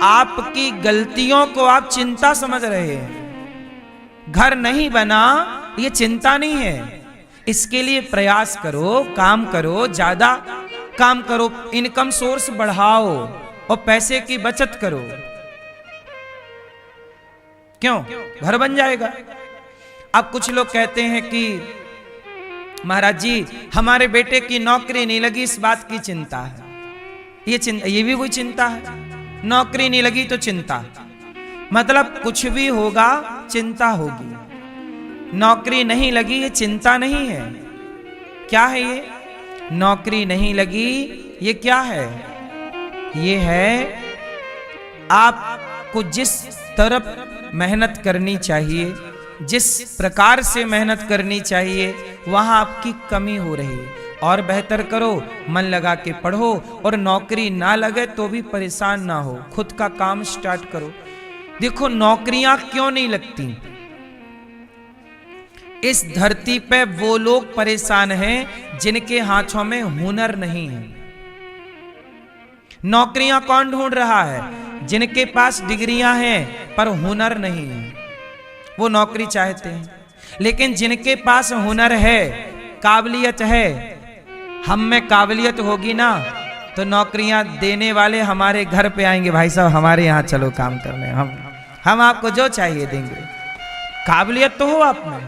आपकी गलतियों को आप चिंता समझ रहे हैं। घर नहीं बना ये चिंता नहीं है, इसके लिए प्रयास करो, काम करो, ज्यादा काम करो, इनकम सोर्स बढ़ाओ और पैसे की बचत करो। क्यों? घर बन जाएगा। अब कुछ लोग कहते हैं कि महाराज जी हमारे बेटे की नौकरी नहीं लगी, इस बात की चिंता है। ये भी कोई चिंता है? नौकरी नहीं लगी तो चिंता, मतलब कुछ भी होगा चिंता होगी। नौकरी नहीं लगी ये चिंता नहीं है। क्या है ये? नौकरी नहीं लगी ये क्या है? ये है आपको जिस तरफ मेहनत करनी चाहिए, जिस प्रकार से मेहनत करनी चाहिए, वहां आपकी कमी हो रही है। और बेहतर करो, मन लगा के पढ़ो, और नौकरी ना लगे तो भी परेशान ना हो, खुद का काम स्टार्ट करो। देखो नौकरियां क्यों नहीं लगती? इस धरती पे वो लोग परेशान हैं जिनके हाथों में हुनर नहीं है। नौकरियां कौन ढूंढ रहा है? जिनके पास डिग्रियां हैं पर हुनर नहीं है, वो नौकरी चाहते हैं। लेकिन जिनके पास हुनर है, काबिलियत है, हम में काबिलियत होगी ना तो नौकरियां देने वाले हमारे घर पे आएंगे। भाई साहब हमारे यहाँ चलो काम करने, हम आपको जो चाहिए देंगे। काबिलियत तो हो आप में,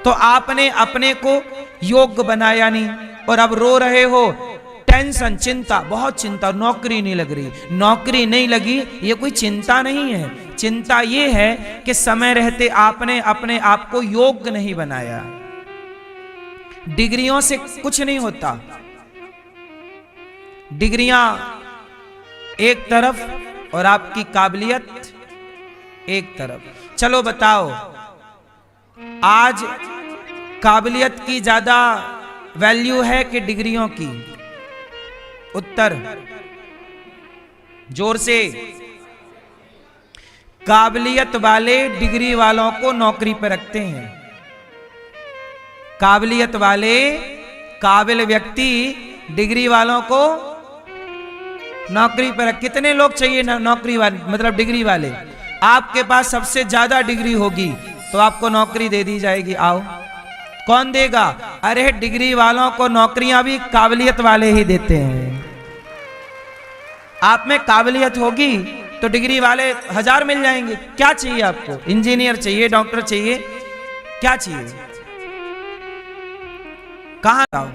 तो आपने अपने को योग्य बनाया नहीं और अब रो रहे हो। टेंशन, चिंता, बहुत चिंता, नौकरी नहीं लग रही। नौकरी नहीं लगी ये कोई चिंता नहीं है। चिंता ये है कि समय रहते आपने अपने आप को योग्य नहीं बनाया। डिग्रियों से कुछ नहीं होता। डिग्रियां एक तरफ और आपकी काबिलियत एक तरफ। चलो बताओ, आज काबिलियत की ज्यादा वैल्यू है कि डिग्रियों की? उत्तर जोर से। काबिलियत वाले डिग्री वालों को नौकरी पर रखते हैं। काबिलियत वाले, काबिल व्यक्ति डिग्री वालों को नौकरी पर। कितने लोग चाहिए नौकरी वाले, मतलब डिग्री वाले? आपके पास सबसे ज्यादा डिग्री होगी तो आपको नौकरी दे दी जाएगी। आओ, कौन देगा? अरे डिग्री वालों को नौकरियां भी काबिलियत वाले ही देते हैं। आप में काबिलियत होगी तो डिग्री वाले 1000 मिल जाएंगे। क्या चाहिए आपको? इंजीनियर चाहिए, डॉक्टर चाहिए, क्या चाहिए? कहां जाओ?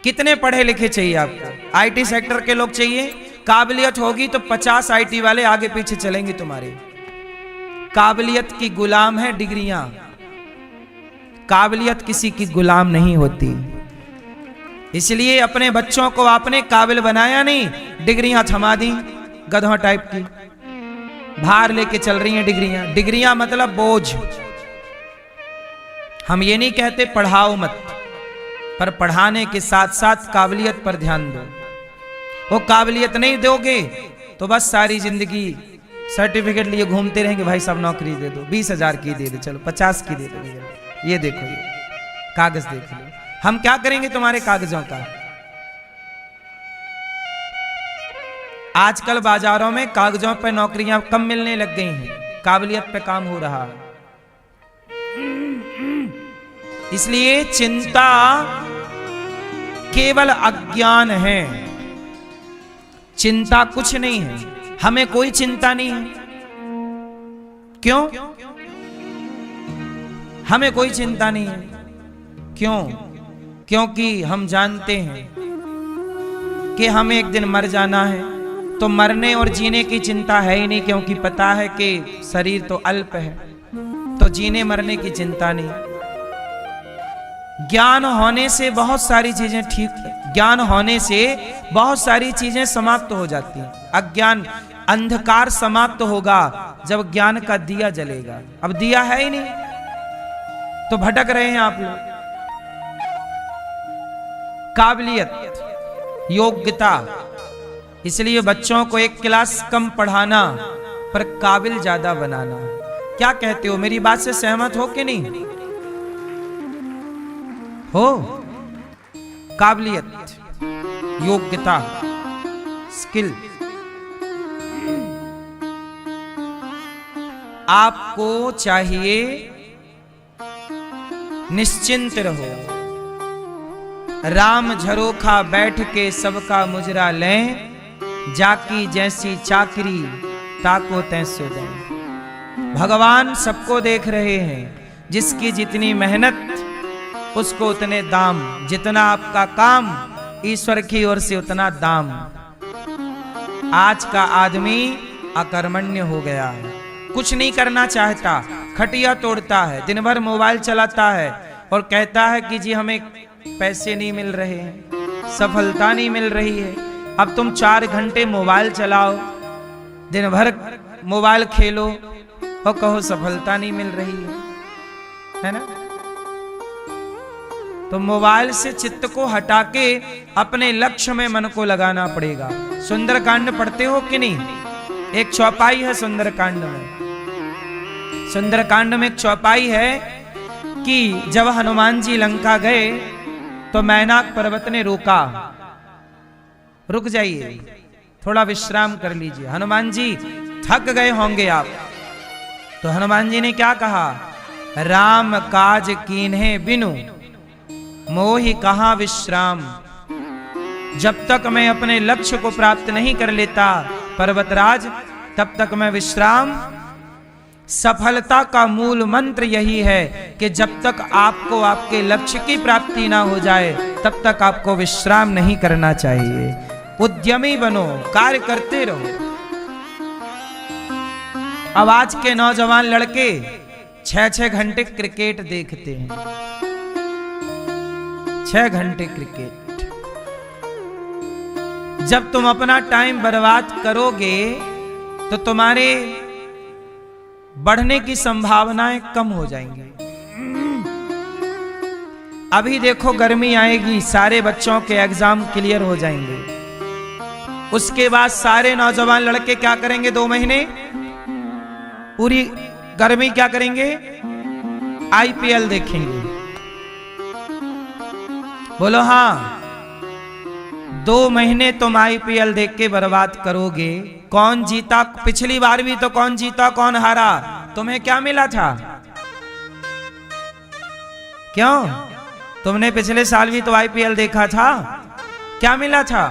कितने पढ़े लिखे चाहिए आपको? आईटी सेक्टर के लोग चाहिए। काबिलियत होगी तो 50 आईटी वाले आगे पीछे चलेंगे तुम्हारे। काबिलियत की गुलाम है डिग्रियां। काबिलियत किसी की गुलाम नहीं होती। इसलिए अपने बच्चों को आपने काबिल बनाया नहीं, डिग्रियां थमा दी गधों टाइप की। भार लेके चल रही हैं डिग्रियां। डिग्रियां मतलब बोझ। हम ये नहीं कहते पढ़ाओ मत, पर पढ़ाने के साथ साथ काबिलियत पर ध्यान दो। वो काबिलियत नहीं दोगे तो बस सारी जिंदगी सर्टिफिकेट लिए घूमते रहेंगे। भाई साहब नौकरी दे दो, 20,000 की दे दो, चलो 50 की दे दो, ये देखो ये कागज देख लो। हम क्या करेंगे तुम्हारे कागजों का? आजकल बाजारों में कागजों पर नौकरियां कम मिलने लग गई हैं, काबिलियत पे काम हो रहा है। इसलिए चिंता केवल अज्ञान है, चिंता कुछ नहीं है। हमें कोई चिंता नहीं है। क्यों? हमें कोई चिंता नहीं है। क्यों? क्योंकि हम जानते हैं कि हमें एक दिन मर जाना है, तो मरने और जीने की चिंता है ही नहीं, क्योंकि पता है कि शरीर तो अल्प है, तो जीने मरने की चिंता नहीं। ज्ञान होने से बहुत सारी चीजें ठीक है, ज्ञान होने से बहुत सारी चीजें समाप्त हो जाती हैं। अज्ञान, अंधकार समाप्त होगा जब ज्ञान का दिया जलेगा। अब दिया है ही नहीं तो भटक रहे हैं आप लोग। काबिलियत, योग्यता, इसलिए बच्चों को एक क्लास कम पढ़ाना पर काबिल ज्यादा बनाना। क्या कहते हो? मेरी बात से सहमत हो कि नहीं हो? काबिलियत, योग्यता, स्किल, आपको चाहिए निश्चिंत रहो। राम झरोखा बैठ के सबका मुजरा लें, जाकी जैसी चाकरी ताको तैसो दें। भगवान सबको देख रहे हैं, जिसकी जितनी मेहनत उसको उतने दाम, जितना आपका काम ईश्वर की ओर से उतना दाम। आज का आदमी अकर्मण्य हो गया है, कुछ नहीं करना चाहता, खटिया तोड़ता है, दिन भर मोबाइल चलाता है और कहता है कि जी हमें पैसे नहीं मिल रहे हैं, सफलता नहीं मिल रही है। अब तुम 4 घंटे मोबाइल चलाओ, दिन भर मोबाइल खेलो और कहो सफलता नहीं मिल रही है ना? तो मोबाइल से चित्त को हटा के अपने लक्ष्य में मन को लगाना पड़ेगा। सुंदरकांड पढ़ते हो कि नहीं? एक चौपाई है सुंदरकांड में। सुंदरकांड में एक चौपाई है कि जब हनुमान जी लंका गए तो मैनाक पर्वत ने रोका, रुक जाइए, थोड़ा विश्राम कर लीजिए, हनुमान जी थक गए होंगे आप। तो हनुमान जी ने क्या कहा? राम काज कीन्हे बिनु मोहि कहां विश्राम। जब तक मैं अपने लक्ष्य को प्राप्त नहीं कर लेता पर्वतराज, तब तक मैं विश्राम। सफलता का मूल मंत्र यही है कि जब तक आपको आपके लक्ष्य की प्राप्ति ना हो जाए तब तक आपको विश्राम नहीं करना चाहिए। उद्यमी बनो, कार्य करते रहो। अब आज के नौजवान लड़के 6-6 घंटे क्रिकेट देखते हैं, 6 घंटे क्रिकेट। जब तुम अपना टाइम बर्बाद करोगे तो तुम्हारे बढ़ने की संभावनाएं कम हो जाएंगी। अभी देखो गर्मी आएगी, सारे बच्चों के एग्जाम क्लियर हो जाएंगे, उसके बाद सारे नौजवान लड़के क्या करेंगे? 2 महीने पूरी गर्मी क्या करेंगे? आईपीएल देखेंगे। बोलो हाँ, 2 महीने तुम आईपीएल देख के बर्बाद करोगे। कौन जीता? पिछली बार भी तो कौन जीता कौन हारा? तुम्हें क्या मिला था? क्यों? तुमने पिछले साल भी तो आईपीएल देखा था, क्या मिला था?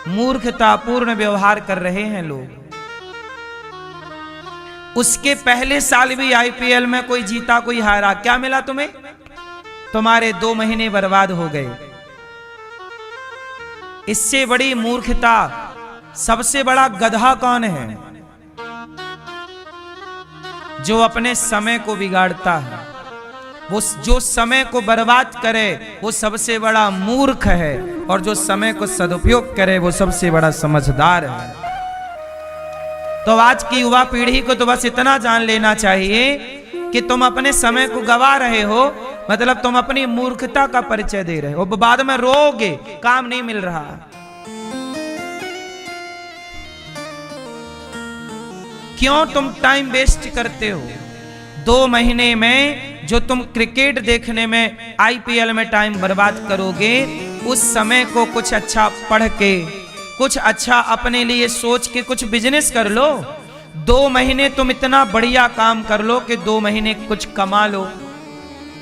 मूर्खतापूर्ण व्यवहार कर रहे हैं लोग। उसके पहले साल भी आईपीएल में कोई जीता कोई हारा, क्या मिला तुम्हें? तुम्हारे 2 महीने बर्बाद हो गए। इससे बड़ी मूर्खता, सबसे बड़ा गधा कौन है? जो अपने समय को बिगाड़ता है, वो जो समय को बर्बाद करे वो सबसे बड़ा मूर्ख है, और जो समय को सदुपयोग करे वो सबसे बड़ा समझदार है। तो आज की युवा पीढ़ी को तो बस इतना जान लेना चाहिए कि तुम अपने समय को गवा रहे हो, मतलब तुम अपनी मूर्खता का परिचय दे रहे हो। बाद में रोओगे काम नहीं मिल रहा। क्यों तुम टाइम वेस्ट करते हो? 2 महीने में जो तुम क्रिकेट देखने में, आईपीएल में टाइम बर्बाद करोगे, उस समय को कुछ अच्छा पढ़ के, कुछ अच्छा अपने लिए सोच के कुछ बिजनेस कर लो। 2 महीने तुम इतना बढ़िया काम कर लो कि 2 महीने कुछ कमा लो,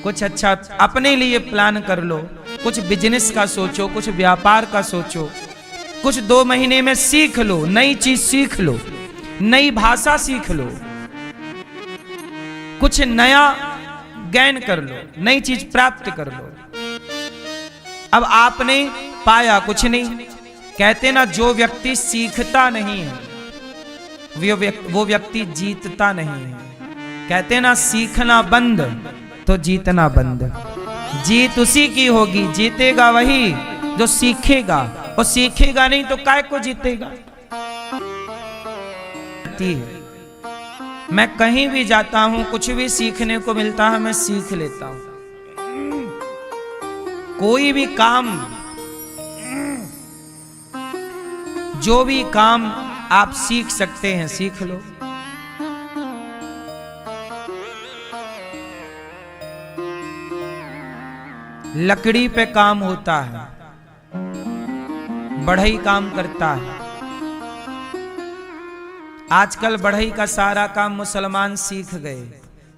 कुछ अच्छा अपने लिए प्लान कर लो, कुछ बिजनेस का सोचो, कुछ व्यापार का सोचो, कुछ 2 महीने में सीख लो, नई चीज सीख लो, नई भाषा सीख लो, कुछ नया ज्ञान कर लो, नई चीज प्राप्त कर लो। अब आपने पाया कुछ नहीं। कहते ना, जो व्यक्ति सीखता नहीं है वो व्यक्ति जीतता नहीं है। कहते ना, सीखना बंद तो जीतना बंद। जीत उसी की होगी, जीतेगा वही जो सीखेगा, और सीखेगा नहीं तो काय को जीतेगा। मैं कहीं भी जाता हूं, कुछ भी सीखने को मिलता है मैं सीख लेता हूं। कोई भी काम, जो भी काम आप सीख सकते हैं सीख लो। लकड़ी पे काम होता है, बढ़ई काम करता है। आजकल बढ़ई का सारा काम मुसलमान सीख गए,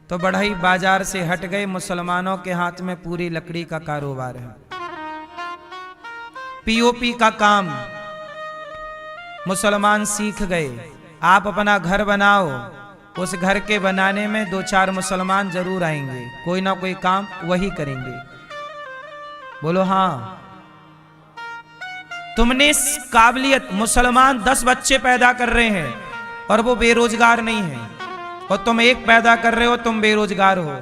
तो बढ़ई बाजार से हट गए, मुसलमानों के हाथ में पूरी लकड़ी का कारोबार है। पीओपी का काम मुसलमान सीख गए। आप अपना घर बनाओ, उस घर के बनाने में 2-4 मुसलमान जरूर आएंगे, कोई ना कोई काम वही करेंगे। बोलो हाँ। तुमने काबिलियत, मुसलमान 10 बच्चे पैदा कर रहे हैं और वो बेरोजगार नहीं है, और तुम एक पैदा कर रहे हो, तुम बेरोजगार हो,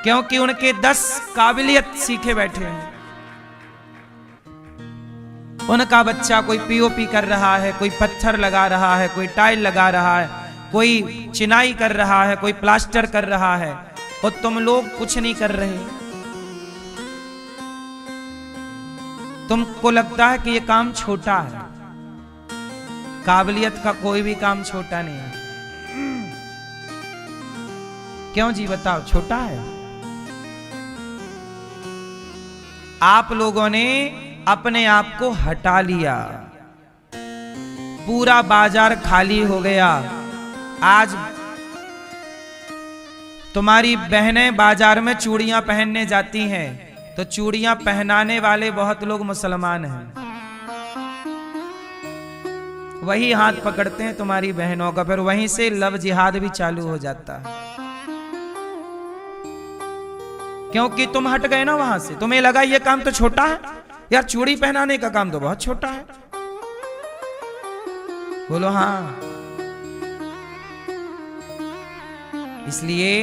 क्योंकि उनके 10 काबिलियत सीखे बैठे हैं। उनका बच्चा कोई पीओपी कर रहा है, कोई पत्थर लगा रहा है, कोई टाइल लगा रहा है, कोई चिनाई कर रहा है, कोई प्लास्टर कर रहा है, और तुम लोग कुछ नहीं कर रहे। तुमको लगता है कि ये काम छोटा है। काबिलियत का कोई भी काम छोटा नहीं है। क्यों जी बताओ, छोटा है? आप लोगों ने अपने आप को हटा लिया, पूरा बाजार खाली हो गया। आज तुम्हारी बहनें बाजार में चूड़ियां पहनने जाती हैं, तो चूड़ियां पहनाने वाले बहुत लोग मुसलमान हैं। वही हाथ पकड़ते हैं तुम्हारी बहनों का, फिर वहीं से लव जिहाद भी चालू हो जाता है, क्योंकि तुम हट गए ना वहां से। तुम्हें लगा ये काम तो छोटा है यार, चूड़ी पहनाने का काम तो बहुत छोटा है। बोलो हाँ। इसलिए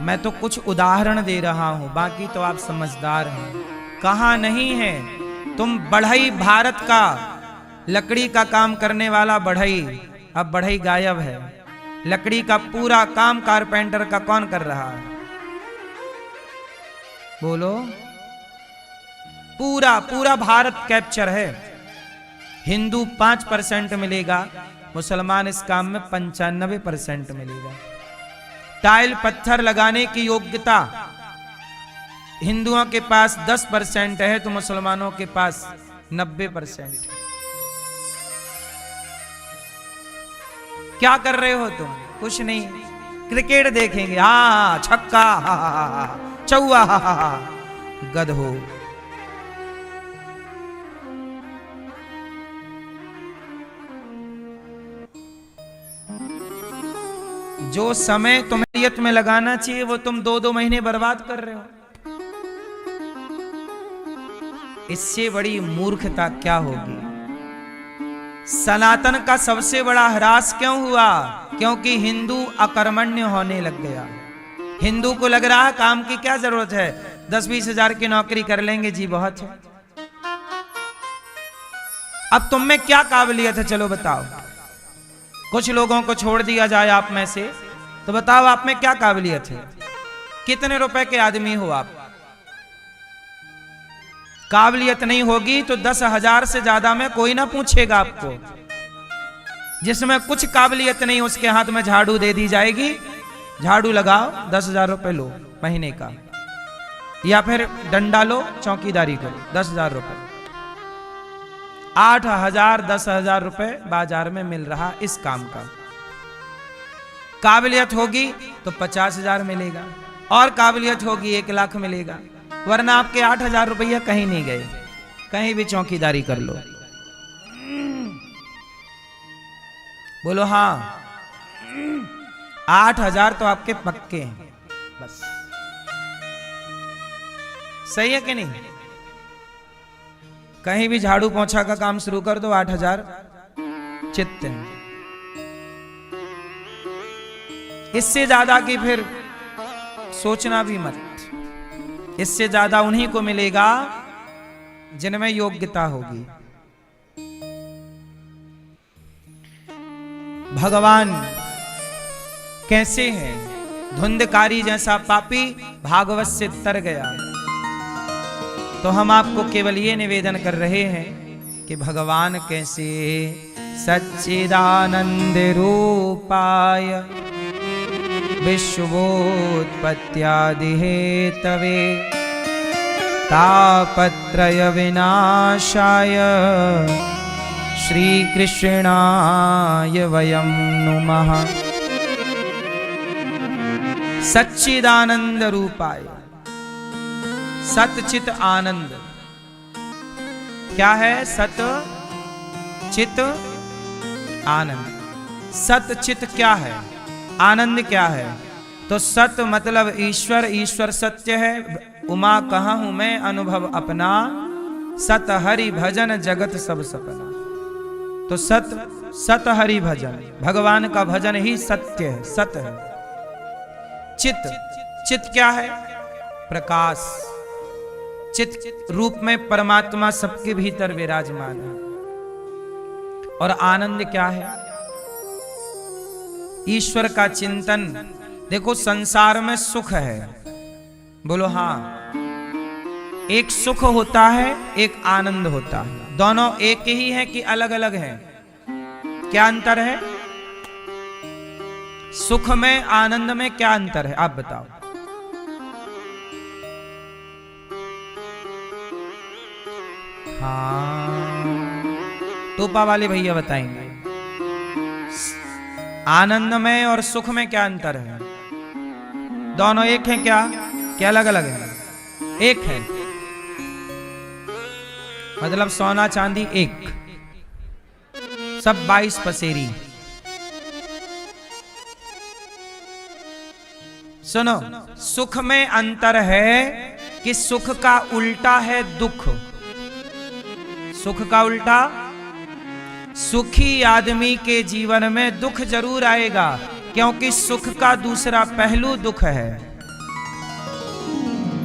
मैं तो कुछ उदाहरण दे रहा हूं, बाकी तो आप समझदार हैं। कहां नहीं है, तुम बढ़ई, भारत का लकड़ी का काम करने वाला बढ़ई, अब बढ़ई गायब है। लकड़ी का पूरा काम कारपेंटर का कौन कर रहा है? बोलो। पूरा पूरा भारत कैप्चर है। हिंदू 5% मिलेगा, मुसलमान इस काम में 95% मिलेगा। टाइल पत्थर लगाने की योग्यता हिंदुओं के पास 10% है, तो मुसलमानों के पास 90%। क्या कर रहे हो तुम? कुछ नहीं, क्रिकेट देखेंगे, हाँ छक्का, हाँ चौवा, हाँ गधो। जो समय तुम्हें नियत में लगाना चाहिए, वो तुम 2-2 महीने बर्बाद कर रहे हो। इससे बड़ी मूर्खता क्या होगी? सनातन का सबसे बड़ा ह्रास क्यों हुआ? क्योंकि हिंदू अकर्मण्य होने लग गया। हिंदू को लग रहा है काम की क्या जरूरत है, 10-20 हजार की नौकरी कर लेंगे जी, बहुत है। अब तुम में क्या काबिलियत है, चलो बताओ। कुछ लोगों को छोड़ दिया जाए आप में से, तो बताओ आप में क्या काबिलियत है? कितने रुपए के आदमी हो आप? काबिलियत नहीं होगी तो 10,000 से ज्यादा में कोई ना पूछेगा आपको। जिसमें कुछ काबिलियत नहीं, उसके हाथ में झाड़ू दे दी जाएगी, झाड़ू लगाओ, 10,000 रुपए लो महीने का, या फिर डंडा लो, चौकीदारी करो, 10,000 रुपए। 8,000 10,000 रुपए बाजार में मिल रहा इस काम का। काबिलियत होगी तो 50,000 मिलेगा, और काबिलियत होगी 1 लाख मिलेगा, वरना आपके 8,000 रुपया कहीं नहीं गए, कहीं भी चौकीदारी कर लो। बोलो हाँ। 8,000 तो आपके पक्के हैं, बस। सही है कि नहीं? कहीं भी झाड़ू पोंछा का काम शुरू कर दो, 8,000 चित्त हैं। इससे ज्यादा की फिर सोचना भी मत। इससे ज्यादा उन्हीं को मिलेगा जिनमें योग्यता होगी। भगवान कैसे हैं? धुंधकारी जैसा पापी भागवत से तर गया। तो हम आपको केवल ये निवेदन कर रहे हैं कि भगवान कैसे? सच्चिदानंद रूपाय विश्वोत्पत्त्यादि हेतवे तापत्रय विनाशाय श्री कृष्णाय वयं नुमः। सच्चिदानंद रूपाय। सतचित आनंद क्या है? सत चित आनंद। सतचित क्या है? आनंद क्या है? तो सत मतलब ईश्वर, ईश्वर सत्य है। उमा कहाँ हूं मैं अनुभव अपना, सत हरि भजन जगत सब सपना। तो सत, सत हरि भजन, भगवान का भजन ही सत्य है, सत है। चित, चित क्या है? प्रकाश। चित रूप में परमात्मा सबके भीतर विराजमान है। और आनंद क्या है? ईश्वर का चिंतन। देखो संसार में सुख है, बोलो हाँ। एक सुख होता है, एक आनंद होता है। दोनों एक ही है कि अलग अलग हैं? क्या अंतर है? सुख में आनंद में क्या अंतर है? आप बताओ। हाँ, टोपा वाले भैया बताएंगे। आनंद में और सुख में क्या अंतर है? दोनों एक हैं क्या? क्या अलग अलग है? एक है। मतलब सोना चांदी एक, सब 22 पसेरी। सुनो, सुख में अंतर है कि सुख का उल्टा है दुख। सुख का उल्टा, सुखी आदमी के जीवन में दुख जरूर आएगा, क्योंकि सुख का दूसरा पहलू दुख है।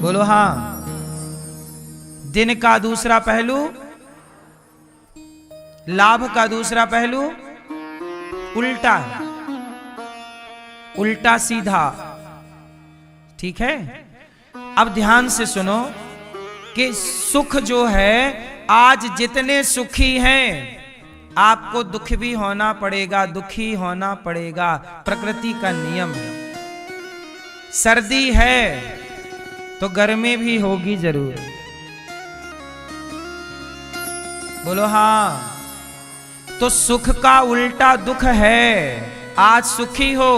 बोलो हाँ। दिन का दूसरा पहलू, लाभ का दूसरा पहलू उल्टा है। उल्टा सीधा, ठीक है। अब ध्यान से सुनो कि सुख जो है, आज जितने सुखी हैं आपको दुख भी होना पड़ेगा, दुखी होना पड़ेगा, प्रकृति का नियम है। सर्दी है तो गर्मी भी होगी जरूर, बोलो हाँ। तो सुख का उल्टा दुख है। आज सुखी हो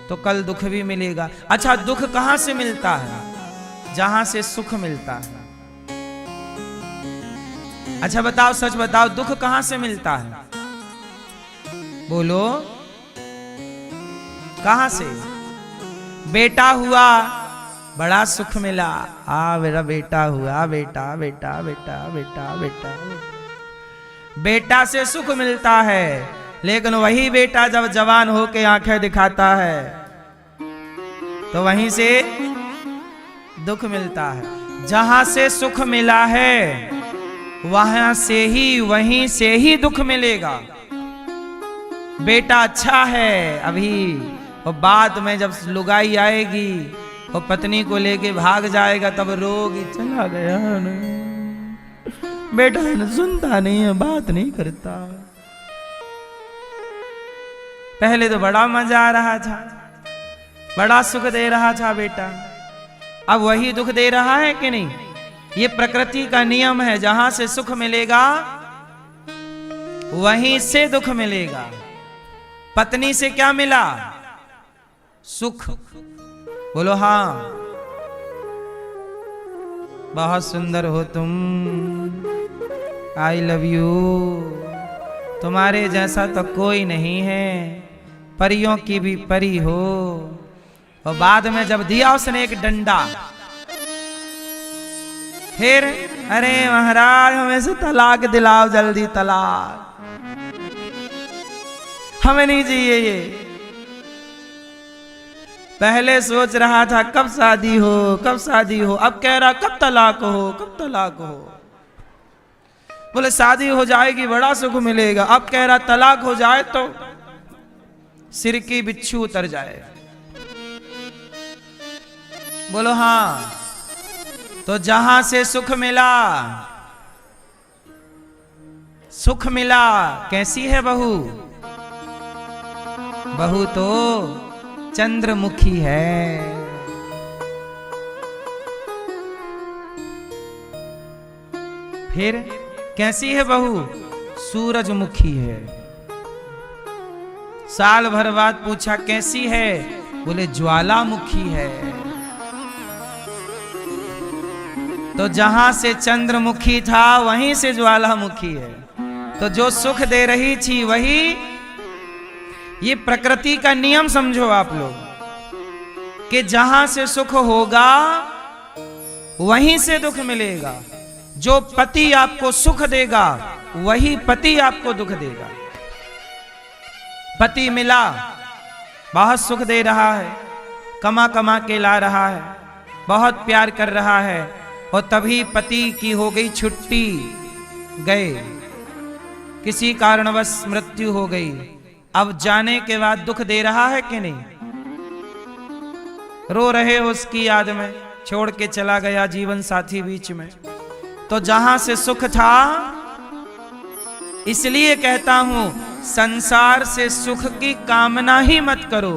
तो कल दुख भी मिलेगा। अच्छा, दुख कहां से मिलता है? जहां से सुख मिलता है। अच्छा बताओ, सच बताओ, दुख कहां से मिलता है? बोलो, कहां से? बेटा हुआ, बड़ा सुख मिला। मेरा बेटा हुआ, बेटा बेटा बेटा बेटा बेटा। बेटा से सुख मिलता है, लेकिन वही बेटा जब जवान होके आंखें दिखाता है तो वहीं से दुख मिलता है। जहां से सुख मिला है वहां से ही, वहीं से ही दुख मिलेगा। बेटा अच्छा है अभी, और बाद में जब लुगाई आएगी और पत्नी को लेके भाग जाएगा तब रोगी, चला गया नहीं, बेटा सुनता नहीं है, बात नहीं करता। पहले तो बड़ा मजा आ रहा था, बड़ा सुख दे रहा था बेटा, अब वही दुख दे रहा है कि नहीं? ये प्रकृति का नियम है। जहां से सुख मिलेगा वहीं से दुख मिलेगा। पत्नी से क्या मिला? सुख। बोलो हाँ। बहुत सुंदर हो तुम, आई लव यू, तुम्हारे जैसा तो कोई नहीं है, परियों की भी परी हो। और बाद में जब दिया उसने एक डंडा, फिर अरे महाराज हमें से तलाक दिलाओ, जल्दी तलाक, हमें नहीं चाहिए ये। पहले सोच रहा था कब शादी हो, कब शादी हो, अब कह रहा कब तलाक हो, कब तलाक हो। बोले शादी हो जाएगी बड़ा सुख मिलेगा, अब कह रहा तलाक हो जाए तो सिर की बिच्छू उतर जाए। बोलो हाँ। तो जहां से सुख मिला, सुख मिला, कैसी है बहू? बहू तो चंद्रमुखी है। फिर कैसी है बहू? सूरजमुखी है। साल भर बाद पूछा कैसी है, बोले ज्वालामुखी है। तो जहां से चंद्रमुखी था वहीं से ज्वालामुखी है। तो जो सुख दे रही थी वही, ये प्रकृति का नियम समझो आप लोग कि जहां से सुख होगा वहीं से दुख मिलेगा। जो पति आपको सुख देगा वही पति आपको दुख देगा। पति मिला, बहुत सुख दे रहा है, कमा कमा के ला रहा है, बहुत प्यार कर रहा है, और तभी पति की हो गई छुट्टी, गए, किसी कारणवश मृत्यु हो गई। अब जाने के बाद दुख दे रहा है कि नहीं? रो रहे हो उसकी याद में, छोड़ के चला गया जीवन साथी बीच में। तो जहां से सुख था, इसलिए कहता हूं संसार से सुख की कामना ही मत करो।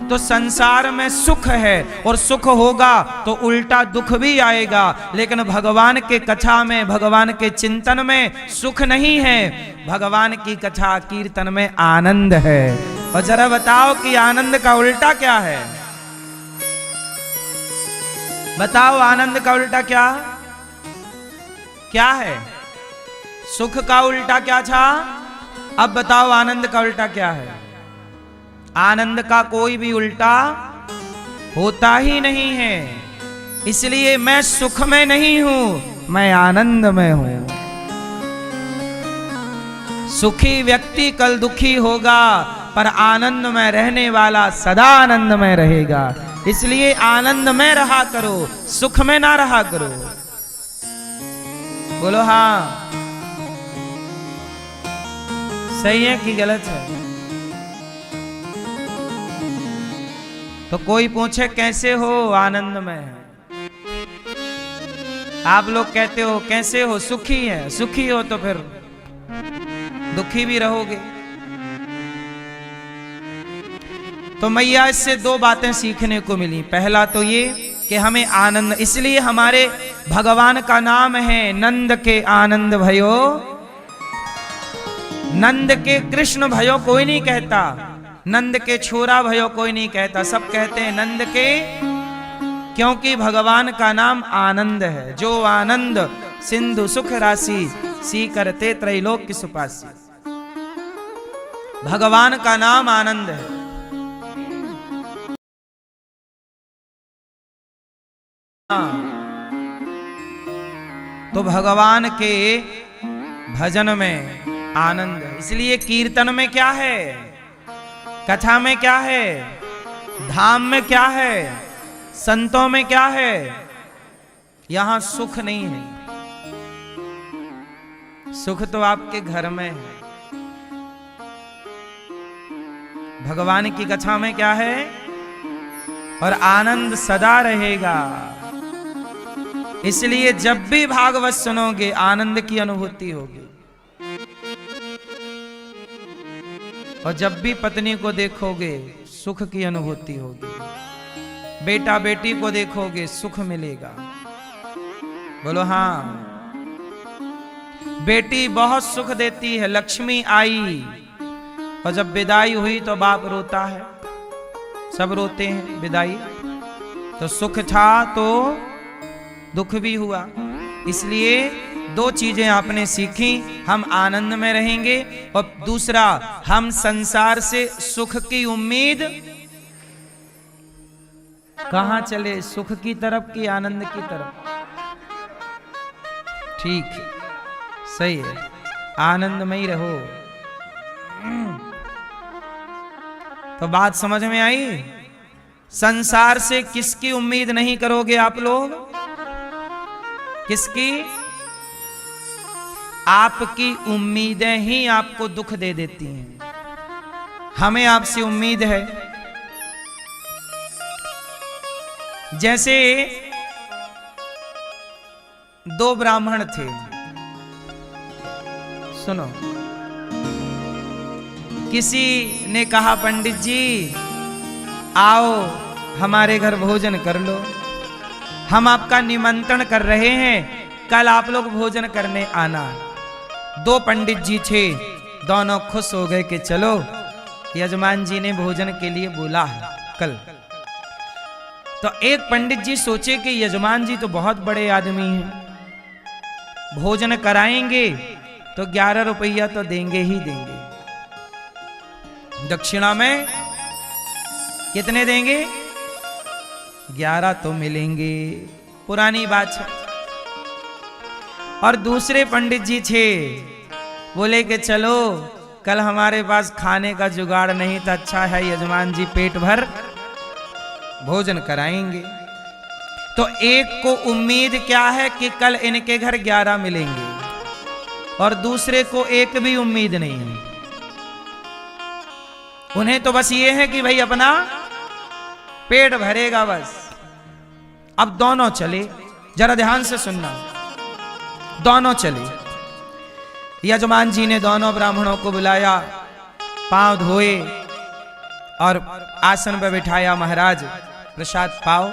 तो संसार में सुख है और सुख होगा तो उल्टा दुख भी आएगा। लेकिन भगवान के कथा में, भगवान के चिंतन में सुख नहीं है, भगवान की कथा कीर्तन में आनंद है। और जरा बताओ कि आनंद का उल्टा क्या है? बताओ आनंद का उल्टा क्या क्या है? सुख का उल्टा क्या था? अब बताओ आनंद का उल्टा क्या है? आनंद का कोई भी उल्टा होता ही नहीं है। इसलिए मैं सुख में नहीं हूं, मैं आनंद में हूं। सुखी व्यक्ति कल दुखी होगा, पर आनंद में रहने वाला सदा आनंद में रहेगा। इसलिए आनंद में रहा करो, सुख में ना रहा करो। बोलो हाँ, सही है कि गलत है? तो कोई पूछे कैसे हो? आनंद में है। आप लोग कहते हो कैसे हो? सुखी है। सुखी हो तो फिर दुखी भी रहोगे। तो मैया इससे दो बातें सीखने को मिली। पहला तो ये कि हमें आनंद, इसलिए हमारे भगवान का नाम है नंद के आनंद भयो। नंद के कृष्ण भयो कोई नहीं कहता, नंद के छोरा भयो कोई नहीं कहता, सब कहते हैं नंद के, क्योंकि भगवान का नाम आनंद है। जो आनंद सिंधु सुख राशि, सी करते त्रैलोक्य सुपासी। भगवान का नाम आनंद है। तो भगवान के भजन में आनंद है। इसलिए कीर्तन में क्या है, कथा में क्या है, धाम में क्या है, संतों में क्या है? यहां सुख नहीं है। सुख तो आपके घर में है। भगवान की कथा में क्या है? और आनंद सदा रहेगा। इसलिए जब भी भागवत सुनोगे आनंद की अनुभूति होगी। और जब भी पत्नी को देखोगे सुख की अनुभूति होगी। बेटा बेटी को देखोगे सुख मिलेगा। बोलो हाँ। बेटी बहुत सुख देती है। लक्ष्मी आई और जब विदाई हुई तो बाप रोता है, सब रोते हैं विदाई। तो सुख था तो दुख भी हुआ। इसलिए दो चीजें आपने सीखी, हम आनंद में रहेंगे, और दूसरा हम संसार से सुख की उम्मीद कहां चले, सुख की तरफ कि आनंद की तरफ? ठीक है, सही है, आनंद में ही रहो। तो बात समझ में आई? संसार से किसकी उम्मीद नहीं करोगे आप लोग? किसकी? आपकी उम्मीदें ही आपको दुख दे देती हैं। हमें आपसे उम्मीद है। जैसे दो ब्राह्मण थे, सुनो। किसी ने कहा पंडित जी आओ हमारे घर भोजन कर लो, हम आपका निमंत्रण कर रहे हैं, कल आप लोग भोजन करने आना। दो पंडित जी थे, दोनों खुश हो गए कि चलो यजमान जी ने भोजन के लिए बोला है कल। तो एक पंडित जी सोचे कि यजमान जी तो बहुत बड़े आदमी हैं, भोजन कराएंगे तो 11 रुपया तो देंगे ही देंगे। दक्षिणा में कितने देंगे? 11 तो मिलेंगे, पुरानी बात है। और दूसरे पंडित जी थे, बोले कि चलो कल हमारे पास खाने का जुगाड़ नहीं था, अच्छा है यजमान जी पेट भर भोजन कराएंगे। तो एक को उम्मीद क्या है कि कल इनके घर 11 मिलेंगे, और दूसरे को एक भी उम्मीद नहीं है। उन्हें तो बस ये है कि भाई अपना पेट भरेगा बस। अब दोनों चले, जरा ध्यान से सुनना, दोनों चले। यजमान जी ने दोनों ब्राह्मणों को बुलाया, पांव धोए और आसन पर बिठाया, महाराज प्रसाद पाओ।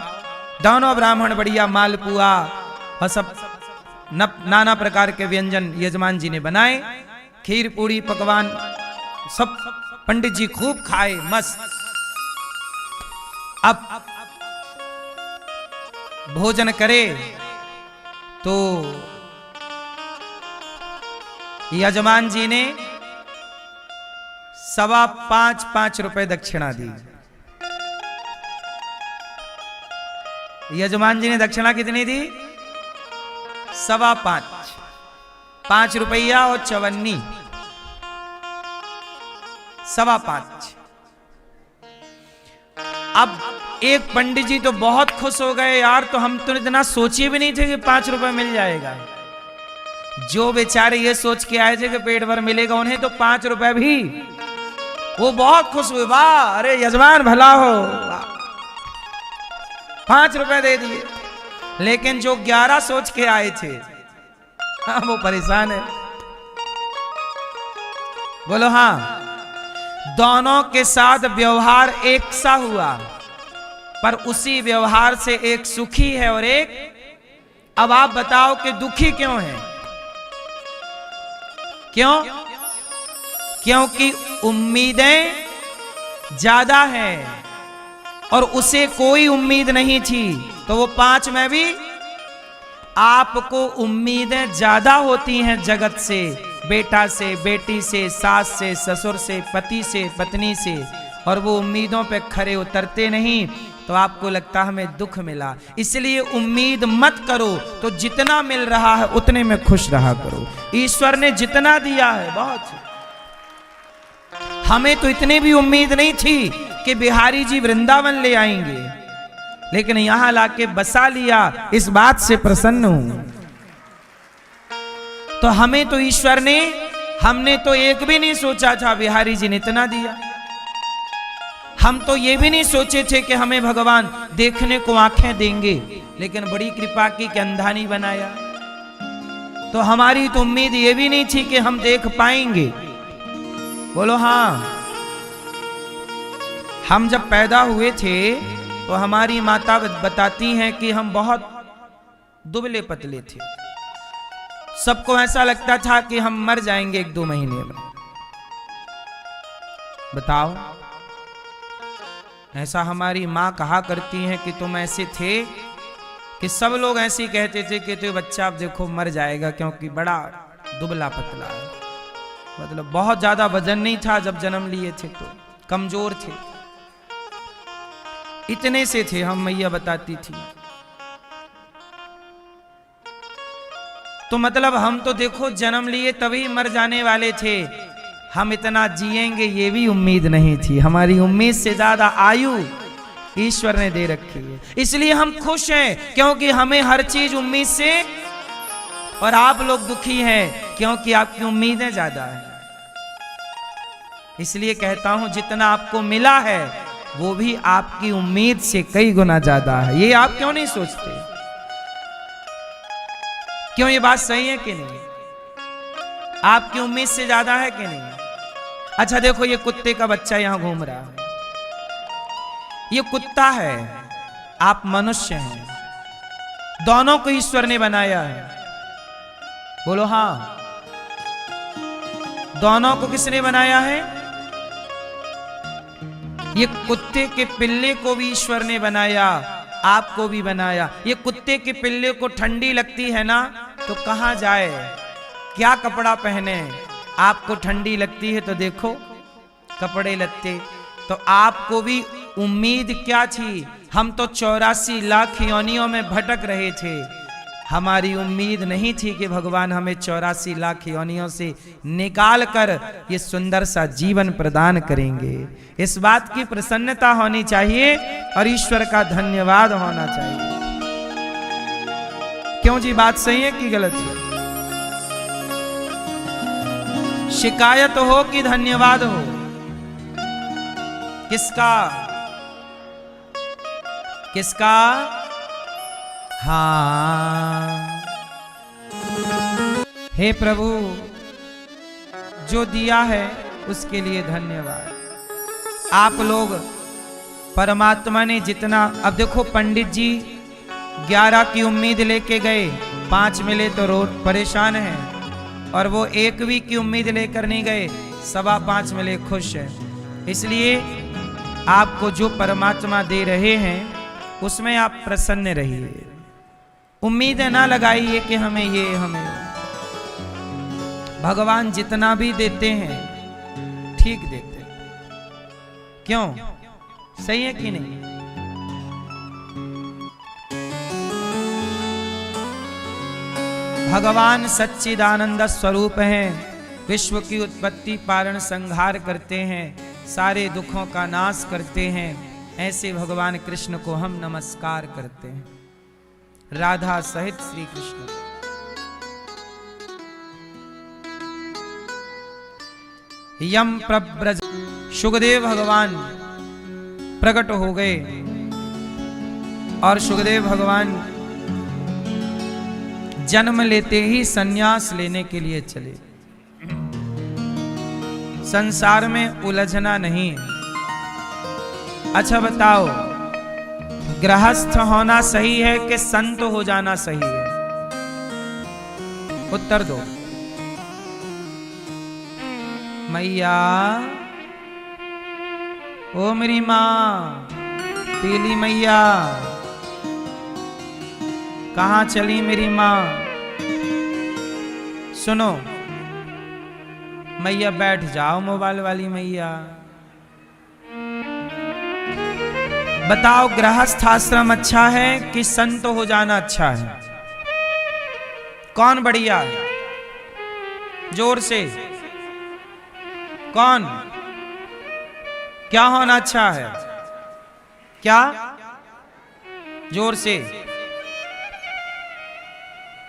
दोनों ब्राह्मण बढ़िया मालपुआ और सब नाना प्रकार के व्यंजन यजमान जी ने बनाए, खीर पूरी पकवान सब पंडित जी खूब खाए, मस्त। अब भोजन करे तो यजमान जी ने 5.25 रुपए दक्षिणा दी। यजमान जी ने दक्षिणा कितनी दी? 5.25, 5 रुपया और चवन्नी, 5.25। अब एक पंडित जी तो बहुत खुश हो गए, यार तो हम तो इतना सोचे भी नहीं थे कि 5 रुपए मिल जाएगा। जो बेचारे ये सोच के आए थे कि पेट भर मिलेगा, उन्हें तो 5 रुपए भी, वो बहुत खुश हुए, वाह अरे यजमान भला हो, 5 रुपए दे दिए। लेकिन जो 11 सोच के आए थे, हाँ वो परेशान है। बोलो हाँ। दोनों के साथ व्यवहार एक सा हुआ, पर उसी व्यवहार से एक सुखी है और एक, अब आप बताओ कि दुखी क्यों है? क्यों? क्योंकि उम्मीदें ज्यादा हैं और उसे कोई उम्मीद नहीं थी। तो वो 5 में भी आपको उम्मीदें ज्यादा होती हैं जगत से, बेटा से, बेटी से, सास से, ससुर से, पति से, पत्नी से, और वो उम्मीदों पे खरे उतरते नहीं, तो आपको लगता हमें दुख मिला। इसलिए उम्मीद मत करो, तो जितना मिल रहा है उतने में खुश रहा करो। ईश्वर ने जितना दिया है बहुत। हमें तो इतनी भी उम्मीद नहीं थी कि बिहारी जी वृंदावन ले आएंगे, लेकिन यहां लाके बसा लिया, इस बात से प्रसन्न हूं। तो हमें तो ईश्वर ने, हमने तो एक भी नहीं सोचा था बिहारी जी ने इतना दिया। हम तो ये भी नहीं सोचे थे कि हमें भगवान देखने को आंखें देंगे, लेकिन बड़ी कृपा की कि अंधा नहीं बनाया। तो हमारी तो उम्मीद ये भी नहीं थी कि हम देख पाएंगे। बोलो हाँ। हम जब पैदा हुए थे तो हमारी माता बताती हैं कि हम बहुत दुबले पतले थे। सबको ऐसा लगता था कि हम मर जाएंगे 1-2 महीने में। बताओ, ऐसा हमारी माँ कहा करती हैं कि तुम ऐसे थे कि सब लोग ऐसे ही कहते थे कि तो बच्चा अब देखो मर जाएगा, क्योंकि बड़ा दुबला पतला है। मतलब बहुत ज्यादा वजन नहीं था जब जन्म लिए थे, तो कमजोर थे, इतने से थे हम, मैया बताती थी। तो मतलब हम तो देखो जन्म लिए तभी मर जाने वाले थे, हम इतना जिएंगे ये भी उम्मीद नहीं थी। हमारी उम्मीद से ज्यादा आयु ईश्वर ने दे रखी है, इसलिए हम खुश हैं, क्योंकि हमें हर चीज उम्मीद से, और आप लोग दुखी हैं क्योंकि आपकी उम्मीदें ज्यादा हैं। इसलिए कहता हूं जितना आपको मिला है वो भी आपकी उम्मीद से कई गुना ज्यादा है। ये आप क्यों नहीं सोचते? क्यों ये बात सही है कि नहीं? आपकी उम्मीद से ज्यादा है कि नहीं? अच्छा देखो, ये कुत्ते का बच्चा यहां घूम रहा है, ये कुत्ता है, आप मनुष्य हैं, दोनों को ईश्वर ने बनाया है। बोलो हाँ। दोनों को किसने बनाया है? ये कुत्ते के पिल्ले को भी ईश्वर ने बनाया, आपको भी बनाया। ये कुत्ते के पिल्ले को ठंडी लगती है ना, तो कहां जाए, क्या कपड़ा पहने? आपको ठंडी लगती है तो देखो कपड़े लत्ते। तो आपको भी उम्मीद क्या थी? हम तो 84 लाख योनियों में भटक रहे थे। हमारी उम्मीद नहीं थी कि भगवान हमें 84 लाख योनियों से निकाल कर ये सुंदर सा जीवन प्रदान करेंगे। इस बात की प्रसन्नता होनी चाहिए और ईश्वर का धन्यवाद होना चाहिए। क्यों जी, बात सही है कि गलत है? शिकायत हो कि धन्यवाद हो? किसका? किसका? हाँ, हे प्रभु, जो दिया है उसके लिए धन्यवाद। आप लोग परमात्मा ने जितना, अब देखो पंडित जी 11 की उम्मीद लेके गए, 5 मिले तो रोज परेशान है, और वो 1वीं की उम्मीद लेकर नहीं गए, 5.25 मिले खुश है। इसलिए आपको जो परमात्मा दे रहे हैं उसमें आप प्रसन्न रहिए। उम्मीद ना लगाइए कि हमें ये, हमें। भगवान जितना भी देते हैं ठीक देते हैं। क्यों? सही है कि नहीं? भगवान सच्चिदानंद स्वरूप हैं, विश्व की उत्पत्ति पारण संहार करते हैं, सारे दुखों का नाश करते हैं। ऐसे भगवान कृष्ण को हम नमस्कार करते हैं, राधा सहित श्री कृष्ण। यम प्रब्रज, सुखदेव भगवान प्रकट हो गए और सुखदेव भगवान जन्म लेते ही सन्यास लेने के लिए चले। संसार में उलझना नहीं है। अच्छा बताओ, गृहस्थ होना सही है कि संत हो जाना सही है? उत्तर दो। मैया, ओ मेरी माँ पीली मैया, कहाँ चली मेरी माँ? सुनो मैया, बैठ जाओ मोबाइल वाली मैया। बताओ, गृहस्थ आश्रम अच्छा है कि संत हो जाना अच्छा है? कौन बढ़िया है? जोर से कौन? क्या होना अच्छा है? क्या? जोर से।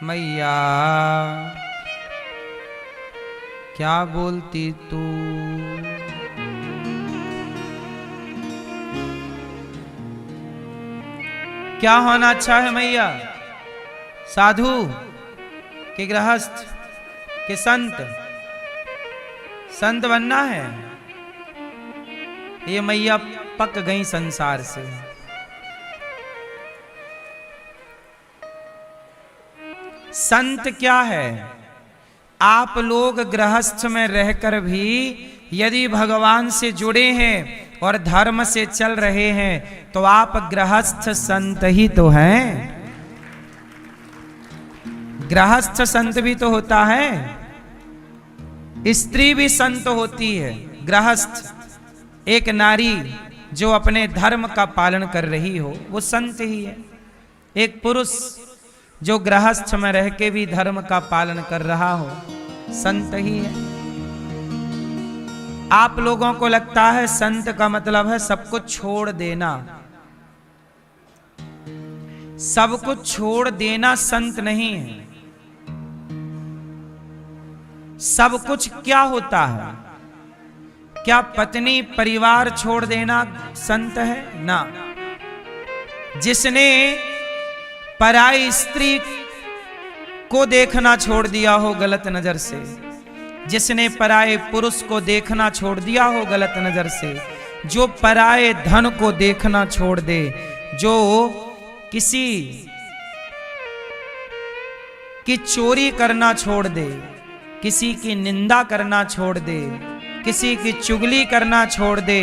मैया क्या बोलती तू? क्या होना अच्छा है मैया? साधु कि गृहस्थ कि संत? संत बनना है। ये मैया पक गई संसार से। संत क्या है? आप लोग गृहस्थ में रहकर भी यदि भगवान से जुड़े हैं और धर्म से चल रहे हैं तो आप गृहस्थ संत ही तो हैं। गृहस्थ संत भी तो होता है, स्त्री भी संत होती है। गृहस्थ एक नारी जो अपने धर्म का पालन कर रही हो वो संत ही है। एक पुरुष जो गृहस्थ में रह के भी धर्म का पालन कर रहा हो संत ही है। आप लोगों को लगता है संत का मतलब है सब कुछ छोड़ देना। सब कुछ छोड़ देना संत नहीं है। सब कुछ क्या होता है? क्या पत्नी परिवार छोड़ देना संत है? ना। जिसने पराई स्त्री को देखना छोड़ दिया हो गलत नजर से, जिसने पराये पुरुष को देखना छोड़ दिया हो गलत नजर से, जो पराये धन को देखना छोड़ दे, जो किसी की चोरी करना छोड़ दे, किसी की निंदा करना छोड़ दे, किसी की चुगली करना छोड़ दे,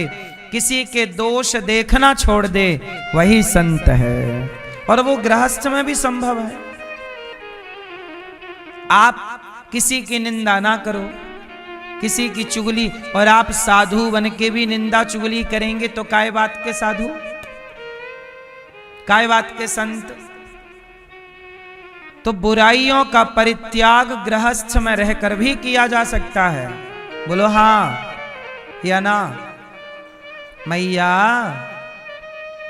किसी के दोष देखना छोड़ दे, वही संत है। और वो गृहस्थ में भी संभव है। आप किसी की निंदा ना करो, किसी की चुगली, और आप साधु बन के भी निंदा चुगली करेंगे तो काय बात के साधु, काय बात के संत। तो बुराइयों का परित्याग गृहस्थ में रहकर भी किया जा सकता है। बोलो हाँ या ना मैया,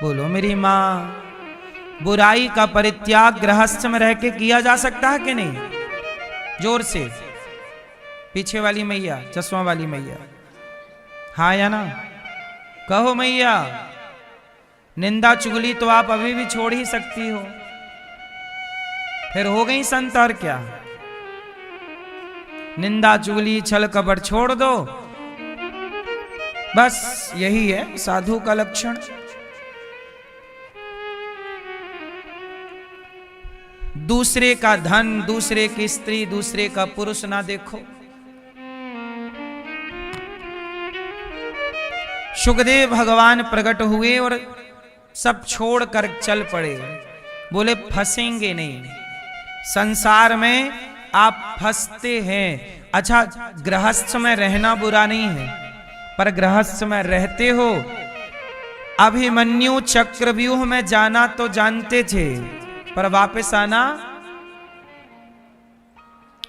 बोलो मेरी माँ। बुराई का परित्याग गृहस्थ में रह के किया जा सकता है कि नहीं? जोर से, पीछे वाली मैया, चश्मा वाली मैया, हाँ या ना कहो मैया। निंदा चुगली तो आप अभी भी छोड़ ही सकती हो, फिर हो गई संत और क्या। निंदा चुगली छल कपट छोड़ दो, बस यही है साधु का लक्षण। दूसरे का धन, दूसरे की स्त्री, दूसरे का पुरुष ना देखो। सुखदेव भगवान प्रकट हुए और सब छोड़कर चल पड़े। बोले फंसेंगे नहीं, संसार में आप फंसते हैं। अच्छा, गृहस्थ में रहना बुरा नहीं है, पर गृहस्थ में रहते हो। अभिमन्यु चक्रव्यूह में जाना तो जानते थे, पर वापस आना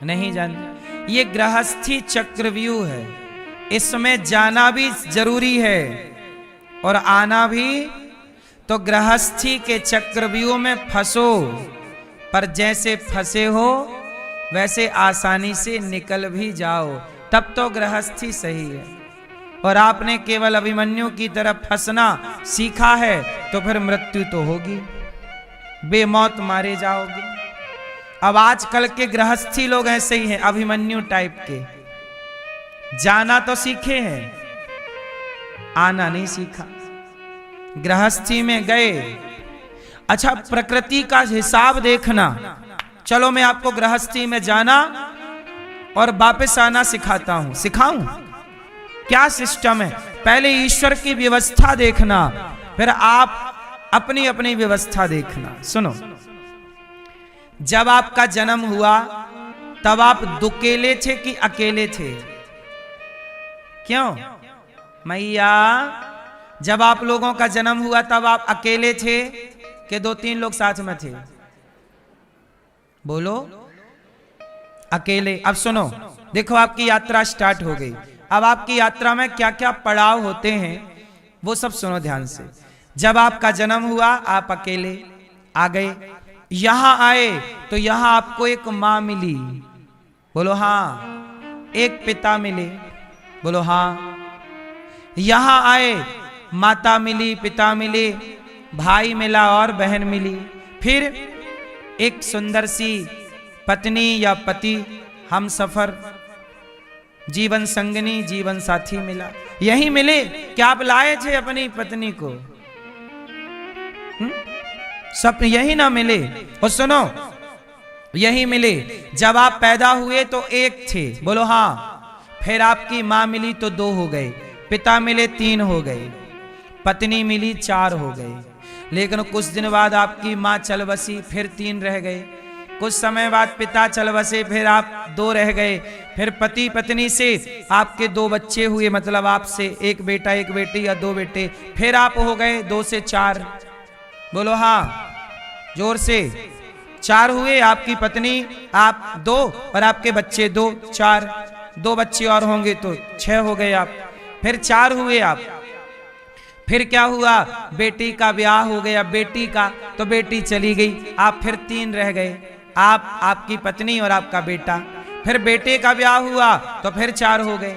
नहीं जानते। ये गृहस्थी चक्रव्यूह है, इसमें जाना भी जरूरी है और आना भी। तो गृहस्थी के चक्रव्यूह में फंसो, पर जैसे फंसे हो वैसे आसानी से निकल भी जाओ, तब तो गृहस्थी सही है। और आपने केवल अभिमन्यु की तरफ फंसना सीखा है तो फिर मृत्यु तो होगी, बेमौत मारे जाओगे। अब आजकल के गृहस्थी लोग ऐसे ही हैं, अभिमन्यु टाइप के। जाना तो सीखे हैं, आना नहीं सीखा। गृहस्थी में गए, अच्छा प्रकृति का हिसाब देखना। चलो मैं आपको गृहस्थी में जाना और वापस आना सिखाता हूं। सिखाऊं? क्या सिस्टम है? पहले ईश्वर की व्यवस्था देखना, फिर आप अपनी अपनी व्यवस्था देखना। सुनो, जब आपका जन्म हुआ तब आप दुकेले थे कि अकेले थे? क्यों मैया? जब आप लोगों का जन्म हुआ तब आप अकेले थे कि 2-3 लोग साथ में थे? बोलो अकेले। अब सुनो, देखो आपकी यात्रा स्टार्ट हो गई। अब आपकी यात्रा में क्या क्या पड़ाव होते हैं वो सब सुनो ध्यान से। जब आपका जन्म हुआ आप अकेले आ गए, यहां आए तो यहां आपको एक मां मिली। बोलो हाँ। एक पिता मिले। बोलो हाँ। यहां आए, माता मिली, पिता मिले, भाई मिला और बहन मिली। फिर एक सुंदर सी पत्नी या पति, हम सफर, जीवन संगनी, जीवन साथी मिला। यही मिले। क्या आप लाए थे अपनी पत्नी को? सब यही ना मिले। और सुनो, यही मिले। जब आप पैदा हुए तो एक थे। बोलो हाँ। फिर आपकी मां मिली तो 2 हो गए, पिता मिले 3 हो गए, पत्नी मिली 4 हो गए। लेकिन कुछ दिन बाद आपकी मां चल बसी, फिर 3 रह गए। कुछ समय बाद पिता चल बसे, फिर आप 2 रह गए। फिर पति पत्नी से आपके 2 बच्चे हुए, मतलब आपसे एक बेटा एक बेटी या 2 बेटे। फिर आप हो गए 2 से 4। बोलो हाँ जोर से। 4 हुए, आपकी पत्नी, आप 2 और आपके बच्चे 2, 4। 2 बच्चे और होंगे तो 6 हो गए आप। फिर 4 हुए आप। फिर क्या हुआ? बेटी का ब्याह हो गया, बेटी का, तो बेटी चली गई, आप फिर 3 रह गए, आप, आपकी पत्नी और आपका बेटा। फिर बेटे का ब्याह हुआ तो फिर 4 हो गए।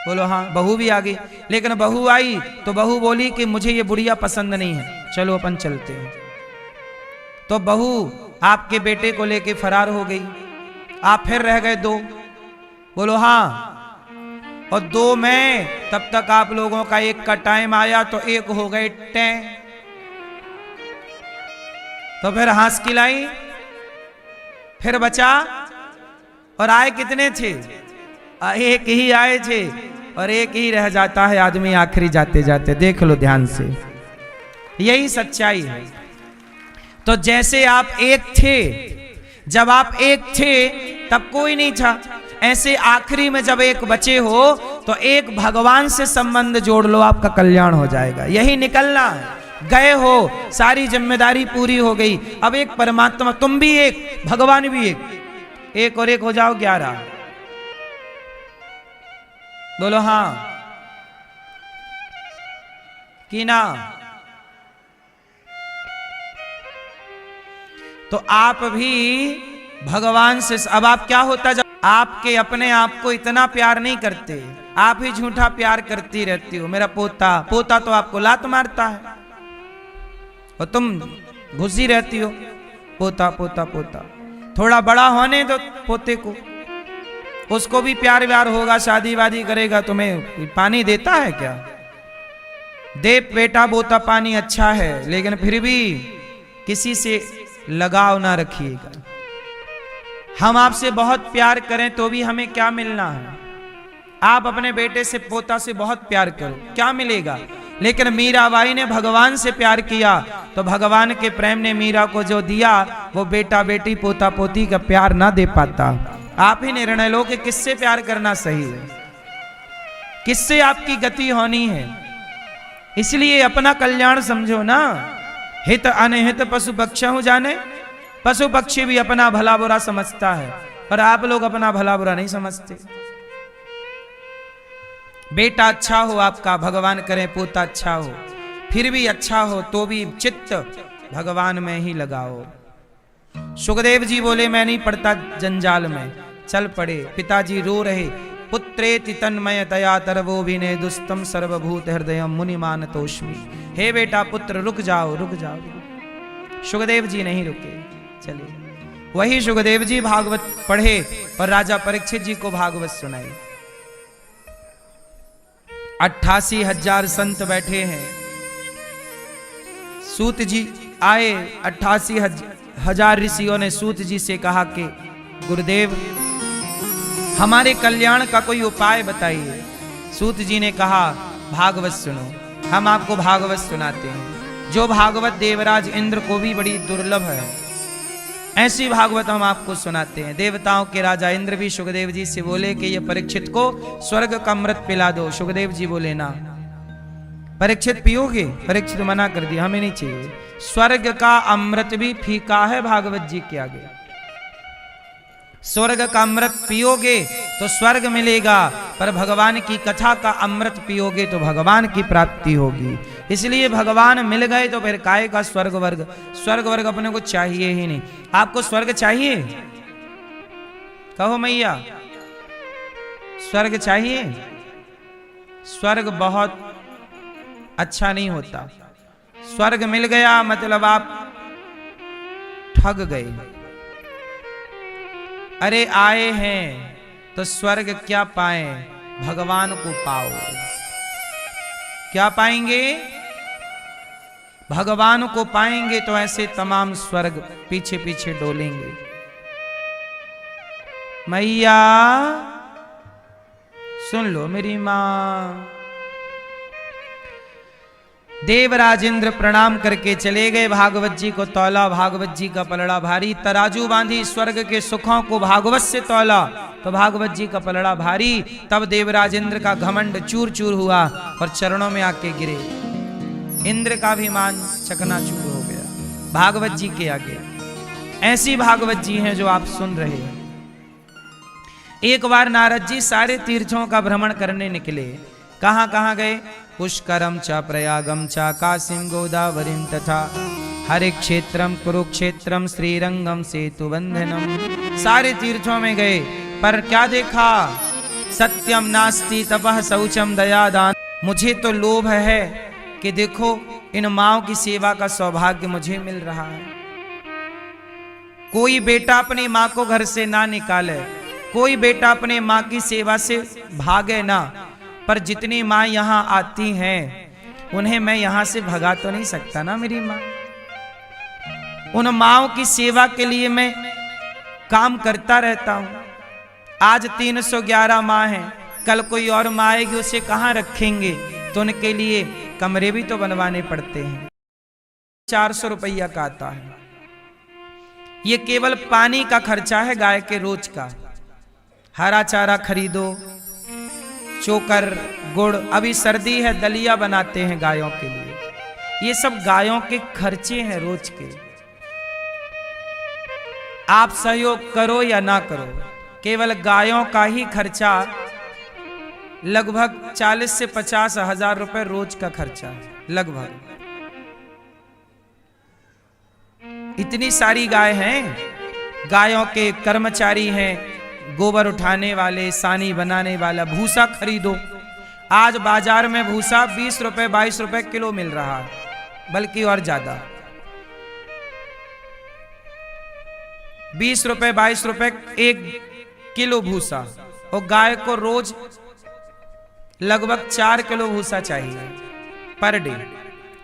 बोलो हाँ। बहू भी आ गई, लेकिन बहू आई तो बहू बोली कि मुझे ये बुढ़िया पसंद नहीं है, चलो अपन चलते हैं। तो बहू आपके बेटे को लेके फरार हो गई, आप फिर रह गए 2। बोलो हाँ। और 2 में तब तक आप लोगों का एक का टाइम आया तो 1 हो गए टें। तो फिर हंस खिलाई, फिर बचा और आए कितने थे? एक ही आए थे और एक ही रह जाता है आदमी आखिरी जाते जाते। देख लो ध्यान से, यही सच्चाई है। तो जैसे आप एक थे, जब आप एक थे तब कोई नहीं था, ऐसे आखिरी में जब एक बचे हो तो एक भगवान से संबंध जोड़ लो, आपका कल्याण हो जाएगा। यही निकलना है। गए हो, सारी जिम्मेदारी पूरी हो गई, अब एक परमात्मा, तुम भी एक, भगवान भी एक और एक हो जाओ 11। बोलो हाँ कि ना? तो आप भी भगवान से, अब आप क्या होता, जब आपके अपने आप को इतना प्यार नहीं करते, आप ही झूठा प्यार करती रहती हो। मेरा पोता, पोता तो आपको लात मारता है और तुम घुसी रहती हो, पोता पोता पोता। थोड़ा बड़ा होने दो पोते को, उसको भी प्यार व्यार होगा, शादी वादी करेगा, तुम्हें पानी देता है क्या? दे बेटा बोता पानी अच्छा है, लेकिन फिर भी किसी से लगाव ना रखिएगा। हम आपसे बहुत प्यार करें तो भी हमें क्या मिलना है? आप अपने बेटे से, पोता से बहुत प्यार करो, क्या मिलेगा? लेकिन मीराबाई ने भगवान से प्यार किया तो भगवान के प्रेम ने मीरा को जो दिया वो बेटा बेटी पोता पोती का प्यार ना दे पाता। आप ही निर्णय लो कि किससे प्यार करना सही है, किससे आपकी गति होनी है। इसलिए अपना कल्याण समझो ना। हित अनहित पशु पक्षी जाने, पशु पक्षी भी अपना भला बुरा समझता है, पर आप लोग अपना भला बुरा नहीं समझते। बेटा अच्छा हो आपका, भगवान करे पोता अच्छा हो, फिर भी अच्छा हो तो भी चित्त भगवान में ही लगाओ। सुखदेव जी बोले मैं नहीं पड़ता जंजाल में, चल पड़े। पिताजी रो रहे, पुत्रेति तन्मय तया तरवो विने दुस्तम सर्वभूत हृदय मुनि मानतोष्मि। हे बेटा पुत्र रुक जाओ, रुक जाओ। सुखदेव जी नहीं रुके, चले। वही सुखदेव जी भागवत पढ़े और राजा परीक्षित जी को भागवत सुनाई। 88,000 संत बैठे हैं। सूत जी आए, 88,000 ऋषियों ने सूत जी से कहा कि गुरुदेव हमारे कल्याण का कोई उपाय बताइए। सूत जी ने कहा भागवत सुनो, हम आपको भागवत सुनाते हैं, जो भागवत देवराज इंद्र को भी बड़ी दुर्लभ है, ऐसी भागवत हम आपको सुनाते हैं। देवताओं के राजा इंद्र भी सुखदेव जी से बोले कि ये परीक्षित को स्वर्ग का अमृत पिला दो। सुखदेव जी बोले ना, परीक्षित पियोगे? परीक्षित मना कर दिया, हमें नहीं चाहिए। स्वर्ग का अमृत भी फीका है भागवत जी के आगे। स्वर्ग का अमृत पियोगे तो स्वर्ग मिलेगा, पर भगवान की कथा का अमृत पियोगे तो भगवान की प्राप्ति होगी। इसलिए भगवान मिल गए तो फिर काहे का स्वर्ग वर्ग? स्वर्ग वर्ग अपने को चाहिए ही नहीं। आपको स्वर्ग चाहिए? कहो मैया, स्वर्ग चाहिए? स्वर्ग बहुत अच्छा नहीं होता। स्वर्ग मिल गया मतलब आप ठग गए। अरे आए हैं तो स्वर्ग क्या पाए? भगवान को पाओ। क्या पाएंगे? भगवान को पाएंगे तो ऐसे तमाम स्वर्ग पीछे पीछे डोलेंगे। मैया सुन लो मेरी मां। देवराज इंद्र प्रणाम करके चले गए, भागवत जी को तौला, भागवत जी का पलड़ा भारी। तराजू बांधी स्वर्ग के सुखों को भागवत से तौला तो भागवत जी का पलड़ा भारी। तब देवराज इंद्र का घमंड चूर चूर हुआ और चरणों में आके गिरे। इंद्र का भी मान चकनाचूर हो गया भागवत जी के आगे। ऐसी भागवत जी हैं जो आप सुन रहे हैं। एक बार नारद जी सारे तीर्थों का भ्रमण करने निकले। कहां कहां गए? पुष्करम च प्रयागम च काशीम गोदावरीम तथा हरे क्षेत्रम कुरुक्षेत्रम श्रीरंगम सेतु बंधनम। सारे तीर्थों में गए पर क्या देखा? सत्यम नास्ति तपः शौचम दया दान। मुझे तो लोभ है कि देखो इन माओ की सेवा का सौभाग्य मुझे मिल रहा है। कोई बेटा अपनी माँ को घर से ना निकाले, कोई बेटा अपने माँ की सेवा से भागे ना, पर जितनी माँ यहाँ आती हैं उन्हें मैं यहाँ से भगा तो नहीं सकता ना। मेरी माँ, उन माँओं की सेवा के लिए मैं काम करता रहता हूँ। आज 311 माँ हैं, कल कोई और माँ आएगी, उसे कहाँ रखेंगे? तो उनके लिए कमरे भी तो बनवाने पड़ते हैं। 400 रुपया का आता है। ये केवल पानी का खर्चा है गाय के रोज का। हरा चारा खरीदो, चोकर, गुड़, अभी सर्दी है दलिया बनाते हैं गायों के लिए। ये सब गायों के खर्चे हैं रोज के। आप सहयोग करो या ना करो, केवल गायों का ही खर्चा लगभग 40 से 50 हजार रुपए रोज का खर्चा है, लगभग। इतनी सारी गाय हैं, गायों के कर्मचारी हैं, गोबर उठाने वाले, सानी बनाने वाला। भूसा खरीदो, आज बाजार में भूसा 20 रुपए 22 रुपए किलो मिल रहा है, बल्कि और ज्यादा। 20 रुपए 22 रुपए 1 किलो भूसा, और गाय को रोज लगभग 4 किलो भूसा चाहिए पर डे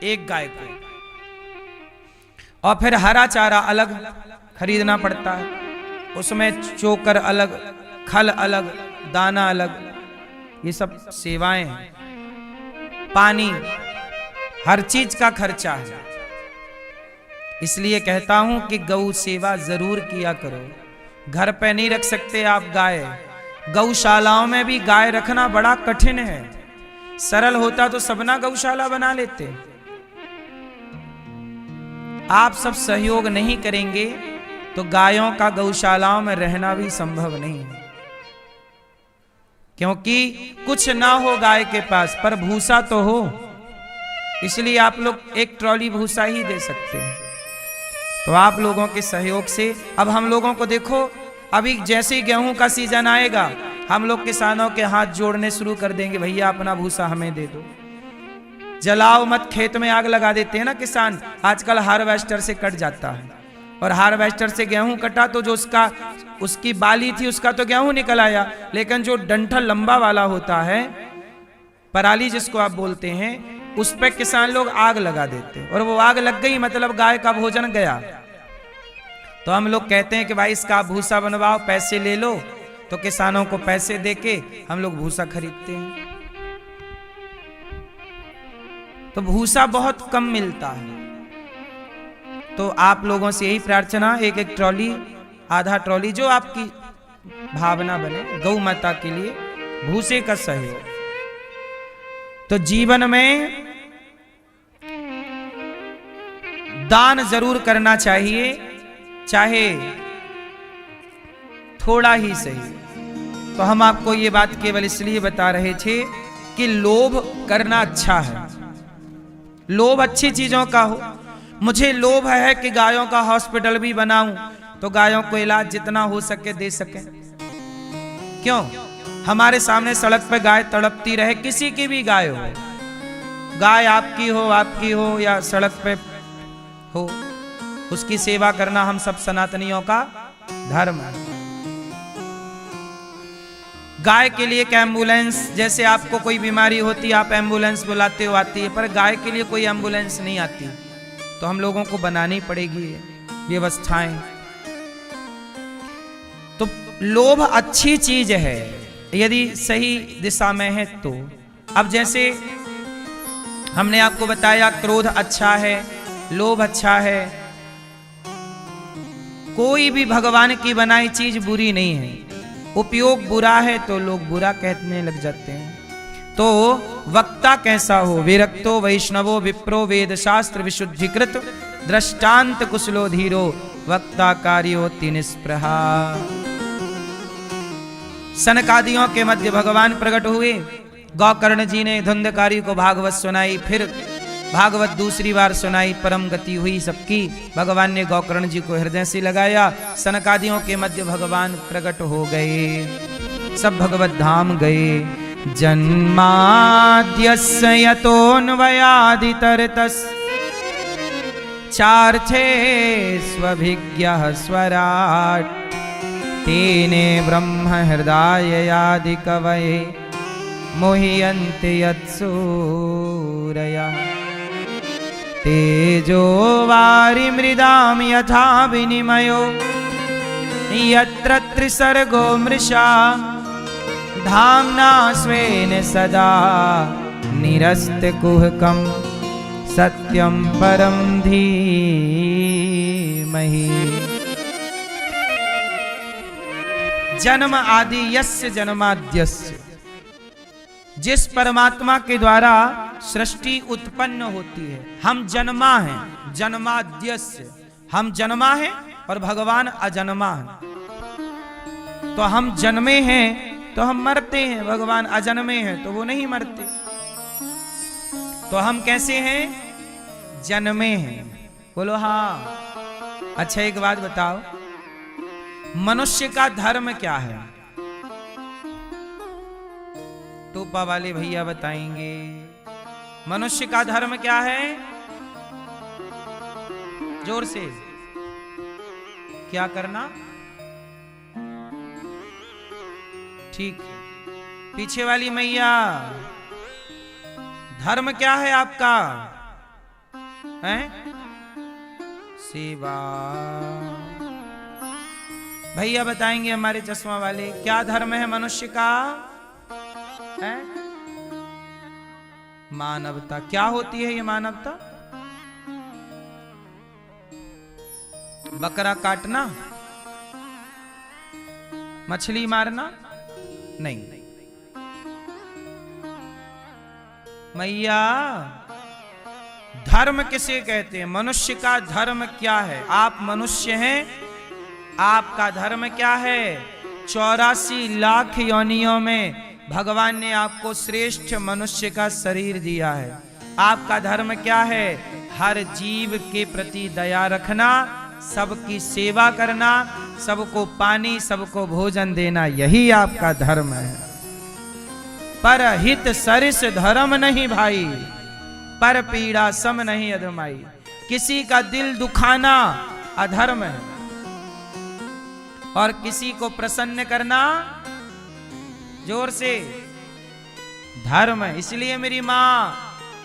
एक गाय को। और फिर हरा चारा अलग खरीदना पड़ता है, उसमें चोकर अलग, खल अलग, दाना अलग, ये सब सेवाएं हैं। पानी, हर चीज का खर्चा है। इसलिए कहता हूं कि गौ सेवा जरूर किया करो। घर पे नहीं रख सकते आप गाय, गौशालाओं में भी गाय रखना बड़ा कठिन है। सरल होता तो सबना गौशाला बना लेते। आप सब सहयोग नहीं करेंगे तो गायों का गौशालाओं में रहना भी संभव नहीं है, क्योंकि कुछ ना हो गाय के पास पर भूसा तो हो। इसलिए आप लोग एक ट्रॉली भूसा ही दे सकते हैं। तो आप लोगों के सहयोग से अब हम लोगों को देखो, अभी जैसे ही गेहूं का सीजन आएगा हम लोग किसानों के हाथ जोड़ने शुरू कर देंगे, भैया अपना भूसा हमें दे दो। जलाओ मत, खेत में आग लगा देते हैं ना किसान। आजकल हार्वेस्टर से कट जाता है, और हार्वेस्टर से गेहूं कटा तो जो उसकी बाली थी उसका तो गेहूं निकल आया, लेकिन जो डंठल लंबा वाला होता है, पराली जिसको आप बोलते हैं, उस पे किसान लोग आग लगा देते हैं, और वो आग लग गई मतलब गाय का भोजन गया। तो हम लोग कहते हैं कि भाई इसका भूसा बनवाओ, पैसे ले लो। तो किसानों को पैसे देके हम लोग भूसा खरीदते हैं। तो भूसा बहुत कम मिलता है। तो आप लोगों से यही प्रार्थना, एक एक ट्रॉली, आधा ट्रॉली, जो आपकी भावना बने, गौ माता के लिए भूसे का सहयोग। तो जीवन में दान जरूर करना चाहिए, चाहे थोड़ा ही सही। तो हम आपको ये बात केवल इसलिए बता रहे थे कि लोभ करना अच्छा है, लोभ अच्छी चीजों का हो। मुझे लोभ है कि गायों का हॉस्पिटल भी बनाऊं, तो गायों को इलाज जितना हो सके दे सके। क्यों? हमारे सामने सड़क पे गाय तड़पती रहे, किसी की भी गाय हो, गाय आपकी हो या सड़क पे हो, उसकी सेवा करना हम सब सनातनियों का धर्म है। गाय के लिए एक एम्बुलेंस, जैसे आपको कोई बीमारी होती है आप एम्बुलेंस बुलाते हो, आती है, पर गाय के लिए कोई एम्बुलेंस नहीं आती। तो हम लोगों को बनानी पड़ेगी व्यवस्थाएं। तो लोभ अच्छी चीज है यदि सही दिशा में है तो। अब जैसे हमने आपको बताया क्रोध अच्छा है, लोभ अच्छा है, कोई भी भगवान की बनाई चीज बुरी नहीं है। उपयोग बुरा है तो लोग बुरा कहने लग जाते हैं। तो वक्ता कैसा हो? विरक्तो वैष्णवो विप्रो वेद शास्त्र विशुद्धिकृत दृष्टांत कुशलो धीरो वक्ता कार्योति निष्प्रहा। सनकादियों के मध्य भगवान प्रकट हुए, गौकर्ण जी ने धुंधकारी को भागवत सुनाई, फिर भागवत दूसरी बार सुनाई, परम गति हुई सबकी। भगवान ने गौकर्ण जी को हृदय से लगाया, सनकादियों के मध्य भगवान प्रकट हो गए, सब भगवत धाम गए। जन्माद्यस्य यतोऽन्वयादितरतस् चार्थे स्वभिज्ञः स्वराट् तेने ब्रह्म हृदयादि कवये मुह्यन्ति यत्सूरयः तेजो वारिमृदां यथा विनिमयो यत्र त्रिसर्गो मृषा धाम्ना स्वेन सदा निरस्तकुहकं सत्यं परं धीमहि। जन्म आदि यस्य जन्माद्यस्य, जिस परमात्मा के द्वारा सृष्टि उत्पन्न होती है। हम जन्मा हैं, जन्माद्यस्य, हम जन्मा हैं और भगवान अजन्मा है। तो हम जन्मे हैं तो हम मरते हैं, भगवान अजन्मे हैं तो वो नहीं मरते। तो हम कैसे हैं? जन्मे हैं। बोलो हाँ। अच्छा एक बात बताओ, मनुष्य का धर्म क्या है? टोपा वाले भैया बताएंगे। मनुष्य का धर्म क्या है? जोर से क्या करना? ठीक है। पीछे वाली मैया, धर्म क्या है आपका? हैं? सेवा। भैया बताएंगे हमारे चश्मा वाले, क्या धर्म है मनुष्य का? है? मानवता। क्या होती है ये मानवता? बकरा काटना, मछली मारना नहीं। मैया, धर्म किसे कहते हैं? मनुष्य का धर्म क्या है? आप मनुष्य हैं, आपका धर्म क्या है? 84 लाख योनियों में भगवान ने आपको श्रेष्ठ मनुष्य का शरीर दिया है। आपका धर्म क्या है? हर जीव के प्रति दया रखना, सबकी सेवा करना, सबको पानी, सबको भोजन देना, यही आपका धर्म है। पर हित सरिस धर्म नहीं भाई, पर पीड़ा सम नहीं अधमाई। किसी का दिल दुखाना अधर्म है और किसी को प्रसन्न करना, जोर से, धर्म है। इसलिए मेरी माँ,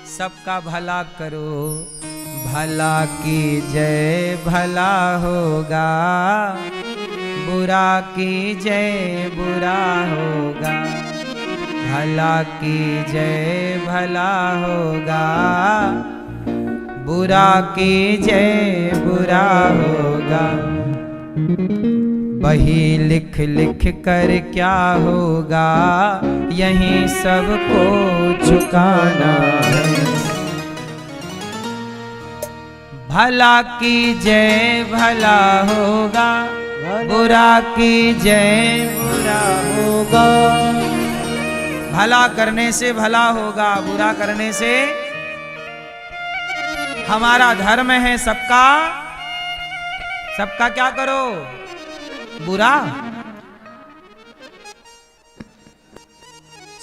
सबका भला करो, भला की जय भला होगा, बुरा की जय बुरा होगा। भला की जय भला होगा, बुरा की जय बुरा होगा। वही लिख लिख कर क्या होगा, यहीं सबको झुकाना है। भला की जय भला होगा, बुरा की जय बुरा होगा। भला करने से भला होगा, बुरा करने से। हमारा धर्म है सबका, सबका क्या करो? बुरा।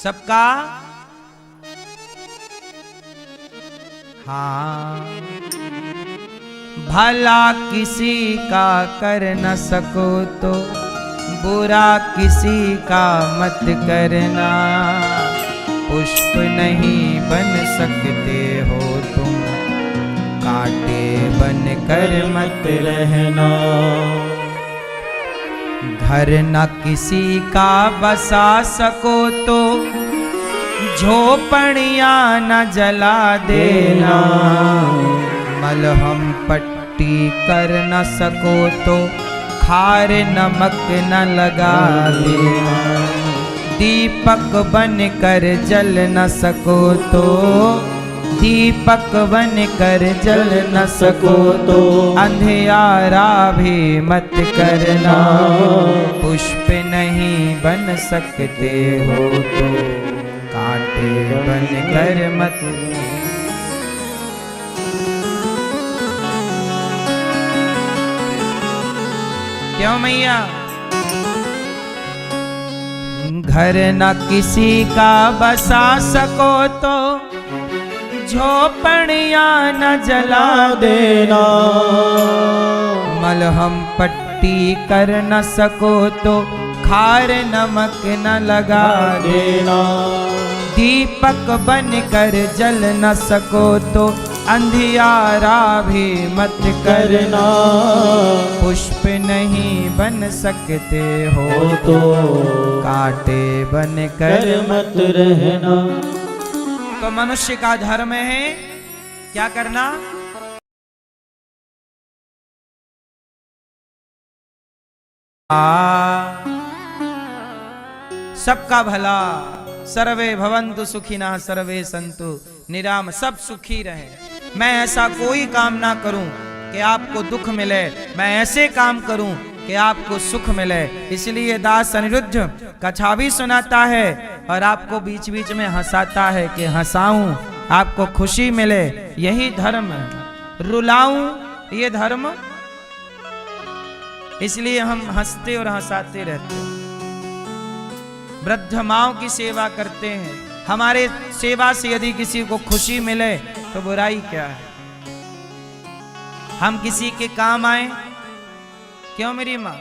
सबका हाँ। भला किसी का कर न सको तो बुरा किसी का मत करना। पुष्प नहीं बन सकते हो तुम, कांटे बन कर मत रहना। घर न किसी का बसा सको तो झोपड़ियां न जला देना। मलहम पट्टी कर न सको तो खार नमक न लगा देना। दीपक बन कर जल न सको तो, दीपक बन कर जल न सको तो अंधियारा भी मत करना। पुष्प नहीं बन सकते हो तो कांटे बन कर मत। क्यों मैया? घर न किसी का बसा सको तो झोपड़ियां न जला देना। मलहम पट्टी कर न सको तो खार नमक न लगा देना। दीपक बन कर जल न सको तो अंधियारा भी मत करना, पुष्प नहीं बन सकते हो तो कांटे बन कर मत रहना। तो मनुष्य का धर्म है क्या करना? सबका भला, सर्वे भवन्तु सुखिनः सर्वे सन्तु निराम, सब सुखी रहे। मैं ऐसा कोई काम ना करूं कि आपको दुख मिले, मैं ऐसे काम करूं कि आपको सुख मिले। इसलिए दास अनिरुद्ध कथा भी सुनाता है और आपको बीच बीच में हंसाता है कि हंसाऊं, आपको खुशी मिले, यही धर्म है। रुलाऊं ये धर्म, इसलिए हम हंसते और हंसाते रहते हैं। वृद्ध माओं की सेवा करते हैं। हमारे सेवा से यदि किसी को खुशी मिले तो बुराई क्या है? हम किसी के काम आए, क्यों मेरी मां?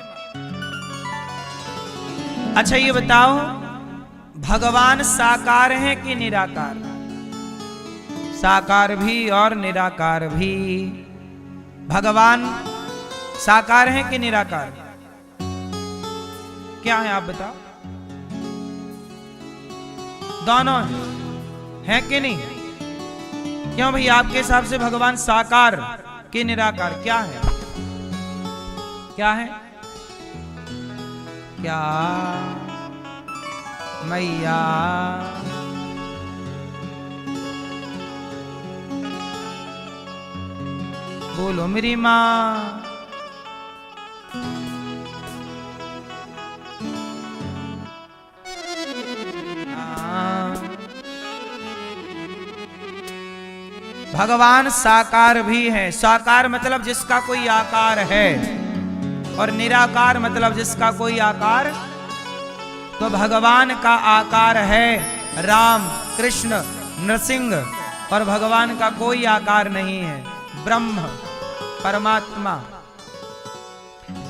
अच्छा ये बताओ, भगवान साकार है कि निराकार? साकार भी और निराकार भी। भगवान साकार है कि निराकार? क्या है आप बताओ? दोनों है कि नहीं? क्यों भाई, आपके हिसाब से भगवान साकार कि निराकार? क्या है? क्या है? क्या मैया? बोलो मेरी मां। भगवान साकार भी है। साकार मतलब जिसका कोई आकार है, और निराकार मतलब जिसका कोई आकार। तो भगवान का आकार है राम, कृष्ण, नरसिंह, और भगवान का कोई आकार नहीं है, ब्रह्म, परमात्मा।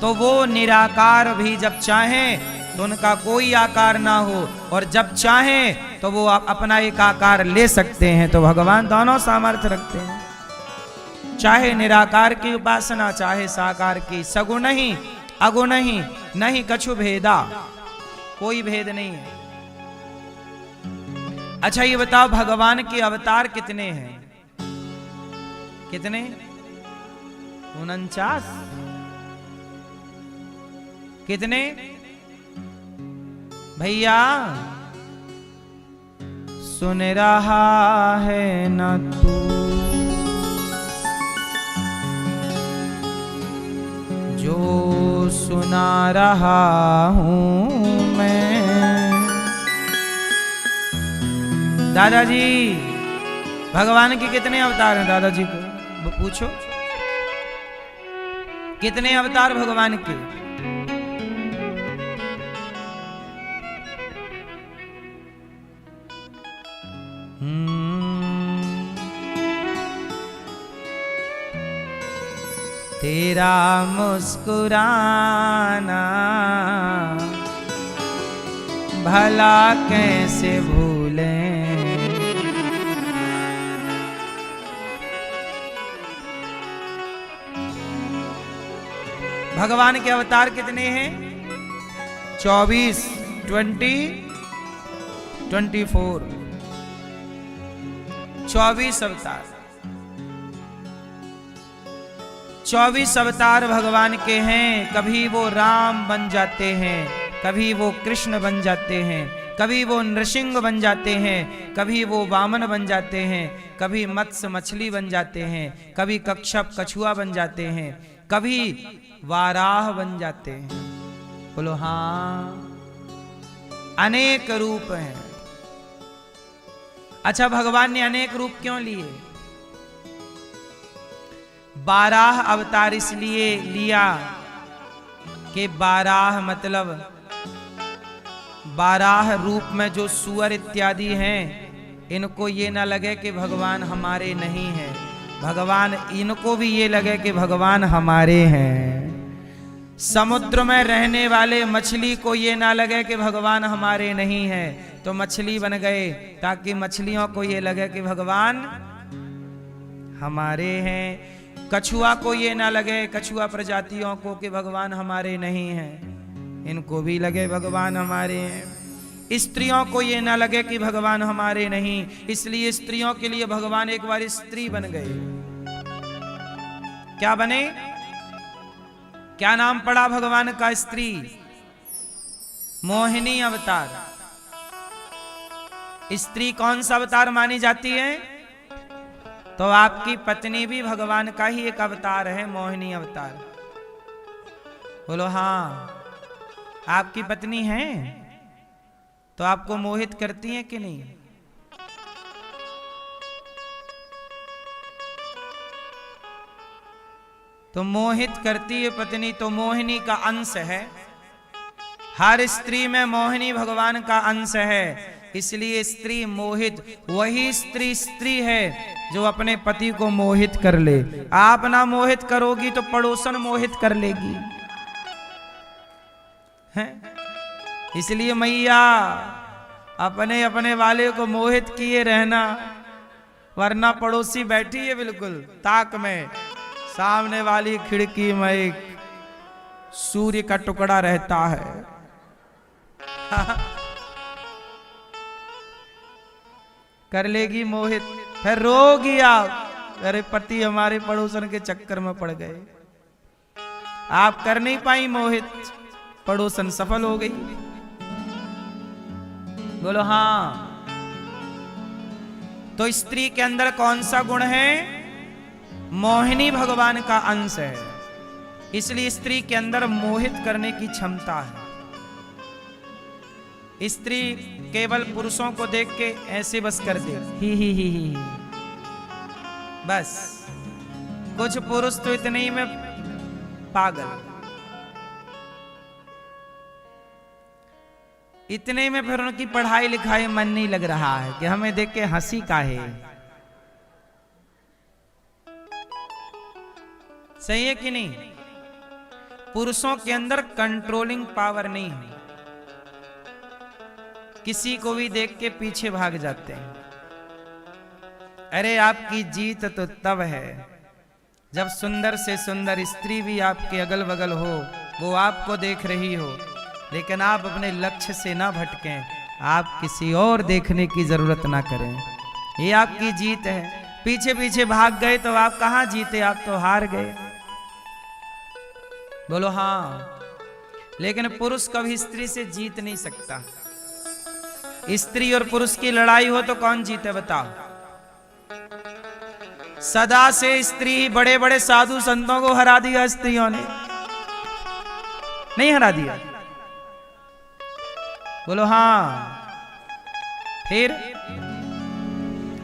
तो वो निराकार भी जब चाहें तो उनका कोई आकार ना हो, और जब चाहें तो वो अपना एक आकार ले सकते हैं। तो भगवान दोनों सामर्थ्य रखते हैं, चाहे निराकार की उपासना चाहे साकार की। सगुण ही अगुण ही नहीं कछु भेदा, कोई भेद नहीं है। अच्छा ये बताओ, भगवान के अवतार कितने हैं? कितने? 49। कितने भैया? सुन रहा है न तू, जो सुना रहा हूं मैं। दादाजी, भगवान के कितने अवतार हैं? दादाजी को पूछो, कितने अवतार भगवान के? तेरा मुस्कुराना भला कैसे भूलें, भगवान के अवतार कितने हैं? 24, 24 24 अवतार। 24 अवतार भगवान के हैं। कभी वो राम बन जाते हैं, कभी वो कृष्ण बन जाते हैं, कभी वो नृसिंह बन जाते हैं, कभी वो वामन बन जाते हैं, कभी मत्स्य मछली बन जाते हैं, कभी कच्छप कछुआ बन जाते हैं, कभी वाराह बन जाते हैं। बोलो हाँ, अनेक रूप हैं। अच्छा, भगवान ने अनेक रूप क्यों लिए? 12 अवतार इसलिए लिया कि 12 मतलब 12 रूप में जो सुअर इत्यादि हैं, इनको ये ना लगे कि भगवान हमारे नहीं हैं, भगवान इनको भी ये लगे कि भगवान हमारे हैं। समुद्र में रहने वाले मछली को ये ना लगे कि भगवान हमारे नहीं हैं, तो मछली बन गए ताकि मछलियों को ये लगे कि भगवान हमारे हैं। कछुआ को ये ना लगे, कछुआ प्रजातियों को, कि भगवान हमारे नहीं हैं, इनको भी लगे भगवान हमारे हैं। स्त्रियों को ये ना लगे कि भगवान हमारे नहीं, इसलिए स्त्रियों के लिए भगवान एक बार स्त्री बन गए। क्या बने? क्या नाम पड़ा भगवान का? स्त्री, मोहिनी अवतार। स्त्री कौन सा अवतार मानी जाती है? तो आपकी पत्नी भी भगवान का ही एक अवतार है, मोहिनी अवतार। बोलो हाँ। आपकी पत्नी है तो आपको मोहित करती है कि नहीं? तो मोहित करती है पत्नी, तो मोहिनी का अंश है। हर स्त्री में मोहिनी भगवान का अंश है, इसलिए स्त्री मोहित। वही स्त्री है जो अपने पति को मोहित कर ले। आप ना मोहित करोगी तो पड़ोसन मोहित कर लेगी, हैं? इसलिए मैया अपने अपने वाले को मोहित किए रहना, वरना पड़ोसी बैठी है बिल्कुल ताक में, सामने वाली खिड़की में एक सूर्य का टुकड़ा रहता है। कर लेगी मोहित, फिर रोगी आप, अरे पति हमारे पड़ोसन के चक्कर में पड़ गए। आप कर नहीं पाई मोहित, पड़ोसन सफल हो गई। बोलो हाँ। तो स्त्री के अंदर कौन सा गुण है? मोहिनी भगवान का अंश है, इसलिए स्त्री के अंदर मोहित करने की क्षमता है। स्त्री केवल पुरुषों को देख के ऐसे बस कर दे, ही बस। कुछ पुरुष तो इतने ही में पागल, इतने में फिर उनकी पढ़ाई लिखाई मन नहीं लग रहा है कि हमें देख के हंसी काहे। सही है कि नहीं? पुरुषों के अंदर कंट्रोलिंग पावर नहीं है, किसी को भी देख के पीछे भाग जाते हैं। अरे आपकी जीत तो तब है जब सुंदर से सुंदर स्त्री भी आपके अगल बगल हो, वो आपको देख रही हो, लेकिन आप अपने लक्ष्य से ना भटकें, आप किसी और देखने की जरूरत ना करें। ये आपकी जीत है। पीछे पीछे भाग गए तो आप कहां जीते, आप तो हार गए। बोलो हाँ। लेकिन पुरुष कभी स्त्री से जीत नहीं सकता। स्त्री और पुरुष की लड़ाई हो तो कौन जीते बताओ? सदा से स्त्री ही बड़े बड़े साधु संतों को हरा दिया, स्त्रियों ने नहीं हरा दिया। बोलो हाँ। फिर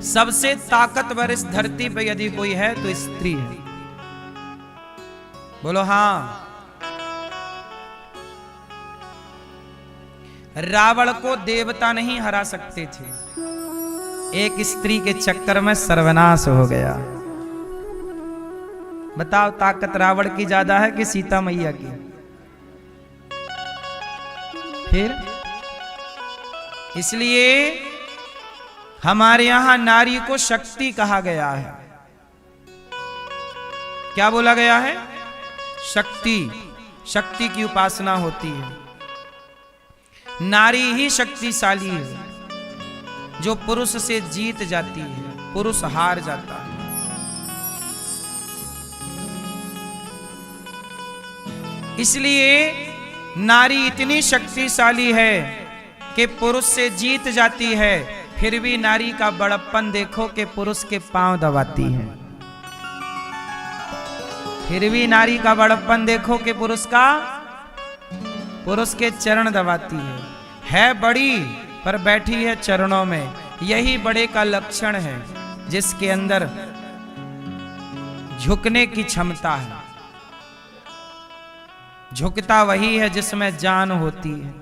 सबसे ताकतवर इस धरती पर यदि कोई है तो स्त्री है। बोलो हाँ। रावण को देवता नहीं हरा सकते थे, एक स्त्री के चक्कर में सर्वनाश हो गया। बताओ ताकत रावण की ज्यादा है कि सीता मैया की? फिर इसलिए हमारे यहां नारी को शक्ति कहा गया है। क्या बोला गया है? शक्ति। शक्ति की उपासना होती है। नारी ही शक्तिशाली है जो पुरुष से जीत जाती है, पुरुष हार जाता है। इसलिए नारी इतनी शक्तिशाली है कि पुरुष से जीत जाती है, फिर भी नारी का बड़प्पन देखो कि पुरुष के पांव दबाती है। फिर भी नारी का बड़प्पन देखो कि पुरुष के चरण दबाती है बड़ी पर बैठी है चरणों में। यही बड़े का लक्षण है, जिसके अंदर झुकने की क्षमता है। झुकता वही है जिसमें जान होती है।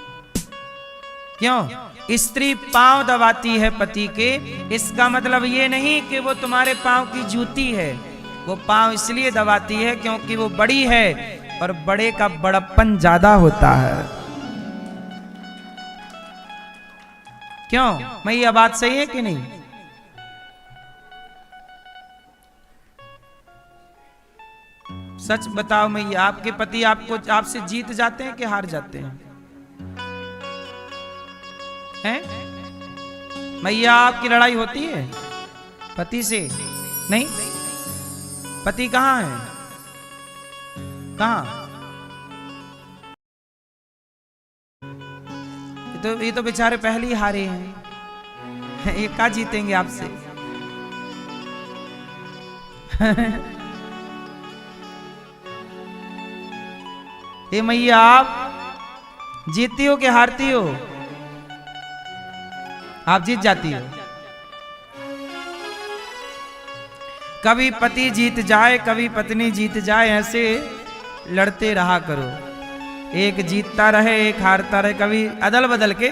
क्यों? स्त्री पांव दबाती है पति के, इसका मतलब ये नहीं कि वो तुम्हारे पांव की जूती है। वो पांव इसलिए दबाती है क्योंकि वो बड़ी है और बड़े का बड़प्पन ज्यादा होता है। क्यों? मैं ये बात सही है कि नहीं? सच बताओ मैया, आपके पति आपसे जीत जाते हैं कि हार जाते हैं? हैं? मैया आपकी लड़ाई होती है पति से? नहीं। पति कहाँ है? कहाँ? ये तो बेचारे पहले ही हारे हैं, ये क्या जीतेंगे आपसे? ये मैया आप जीतती हो कि हारती हो? आप जीत जाती हो। कभी पति जीत जाए, कभी पत्नी जीत जाए, ऐसे लड़ते रहा करो। एक जीतता रहे, एक हारता रहे, कभी अदल बदल के,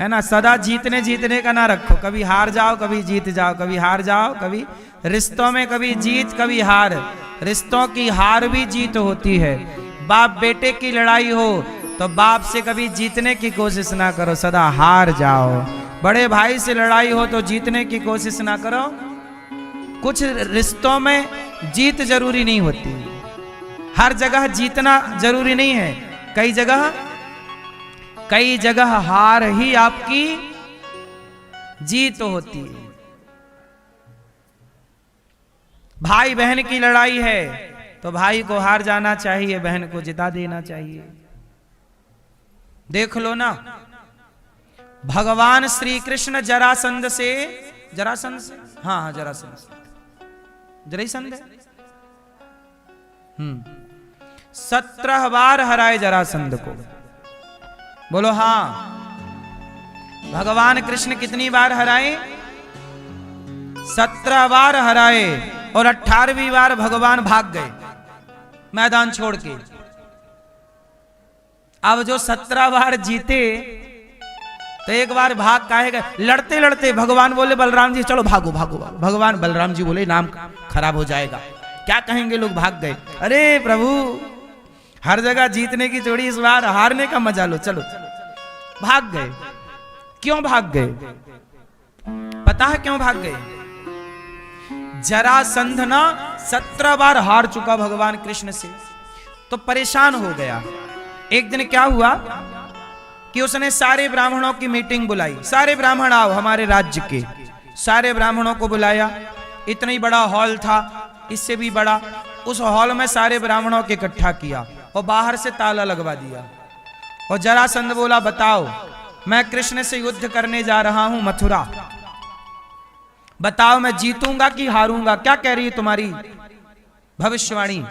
है ना। सदा जीतने जीतने का ना रखो, कभी हार जाओ कभी जीत जाओ, कभी हार जाओ कभी। रिश्तों में कभी जीत कभी हार, रिश्तों की हार भी जीत होती है। बाप बेटे की लड़ाई हो तो बाप से कभी जीतने की कोशिश ना करो, सदा हार जाओ। बड़े भाई से लड़ाई हो तो जीतने की कोशिश ना करो। कुछ रिश्तों में जीत जरूरी नहीं होती, हर जगह जीतना जरूरी नहीं है। कई जगह हार ही आपकी जीत होती है। भाई बहन की लड़ाई है तो भाई को हार जाना चाहिए, बहन को जिता देना चाहिए। देख लो ना, भगवान श्री कृष्ण जरासंध से हाँ जरासंध है 17 बार हराए जरासंध को। बोलो हाँ। भगवान कृष्ण कितनी बार हराए? 17 बार हराए और 18वीं बार भगवान भाग गए मैदान छोड़ के। अब जो 17 बार जीते तो एक बार भाग काहे गए? लड़ते लड़ते भगवान बोले बलराम जी चलो भागो भागो। भगवान बलराम जी बोले नाम खराब हो जाएगा, क्या कहेंगे लोग, भाग गए। अरे प्रभु, हर जगह जीतने की जोड़ी, इस बार हारने का मजा लो, चलो। भाग गए। क्यों भाग गए? पता है क्यों भाग गए? जरासंध ना 17 बार हार चुका भगवान कृष्ण से, तो परेशान हो गया। एक दिन क्या हुआ कि उसने सारे ब्राह्मणों की मीटिंग बुलाई। सारे ब्राह्मण आओ, हमारे राज्य के सारे ब्राह्मणों को बुलाया। इतना ही बड़ा हॉल था, इससे भी बड़ा। उस हॉल में सारे ब्राह्मणों को इकट्ठा किया और बाहर से ताला लगवा दिया। और जरासंध बोला बताओ, मैं कृष्ण से युद्ध करने जा रहा हूं मथुरा, बताओ मैं जीतूंगा कि हारूंगा? क्या कह रही है तुम्हारी भविष्यवाणी?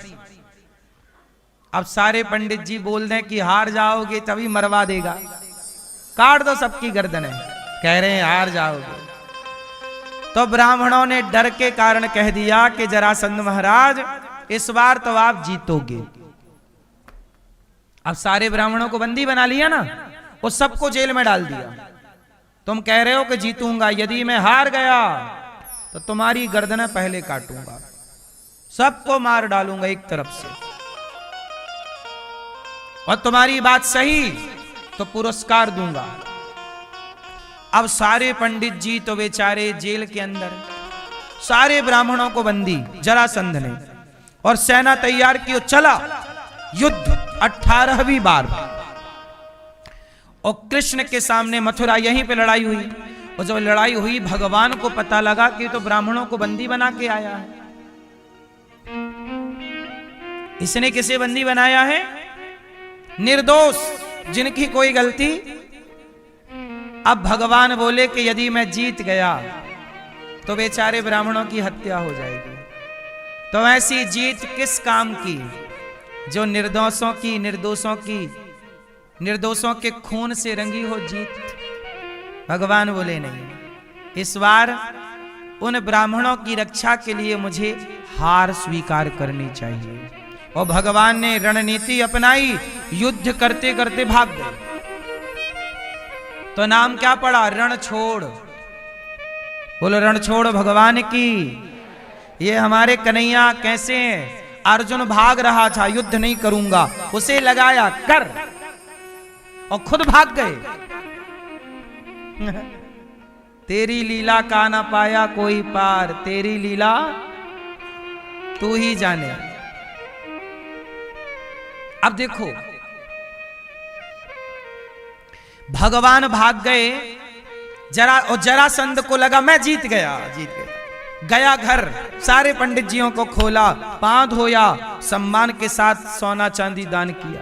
अब सारे पंडित जी बोल दें कि हार जाओगे तभी मरवा देगा, काट दो सबकी गर्दनें। कह रहे हैं हार जाओगे। तो ब्राह्मणों ने डर के कारण कह दिया कि जरासंध महाराज इस बार तो आप जीतोगे। अब सारे ब्राह्मणों को बंदी बना लिया ना, वो सबको जेल में डाल दिया। तुम कह रहे हो कि जीतूंगा, यदि मैं हार गया तो तुम्हारी गर्दनें पहले काटूंगा, सबको मार डालूंगा एक तरफ से, और तुम्हारी बात सही तो पुरस्कार दूंगा। अब सारे पंडित जी तो बेचारे जेल के अंदर, सारे ब्राह्मणों को बंदी जरासंध ने, और सेना तैयार की, चला युद्ध 18वीं बार। और कृष्ण के सामने मथुरा, यहीं पे लड़ाई हुई। और जब लड़ाई हुई भगवान को पता लगा कि तो ब्राह्मणों को बंदी बना के आया है। इसने किसे बंदी बनाया है? निर्दोष, जिनकी कोई गलती। अब भगवान बोले कि यदि मैं जीत गया तो बेचारे ब्राह्मणों की हत्या हो जाएगी। तो ऐसी जीत किस काम की जो निर्दोषों की, निर्दोषों के खून से रंगी हो जीत? भगवान बोले नहीं, इस बार उन ब्राह्मणों की रक्षा के लिए मुझे हार स्वीकार करनी चाहिए। और भगवान ने रणनीति अपनाई, युद्ध करते करते भाग गए। तो नाम क्या पड़ा? रणछोड़। बोलो रणछोड़ भगवान की। ये हमारे कन्हैया कैसे हैं? अर्जुन भाग रहा था, युद्ध नहीं करूंगा, उसे लगाया कर, और खुद भाग गए। तेरी लीला का ना पाया कोई पार, तेरी लीला तू ही जाने। अब देखो, भगवान भाग गए, जरासंध को लगा मैं जीत गया। गया घर, सारे पंडित जियों को खोला, पांव धोया, सम्मान के साथ सोना चांदी दान किया।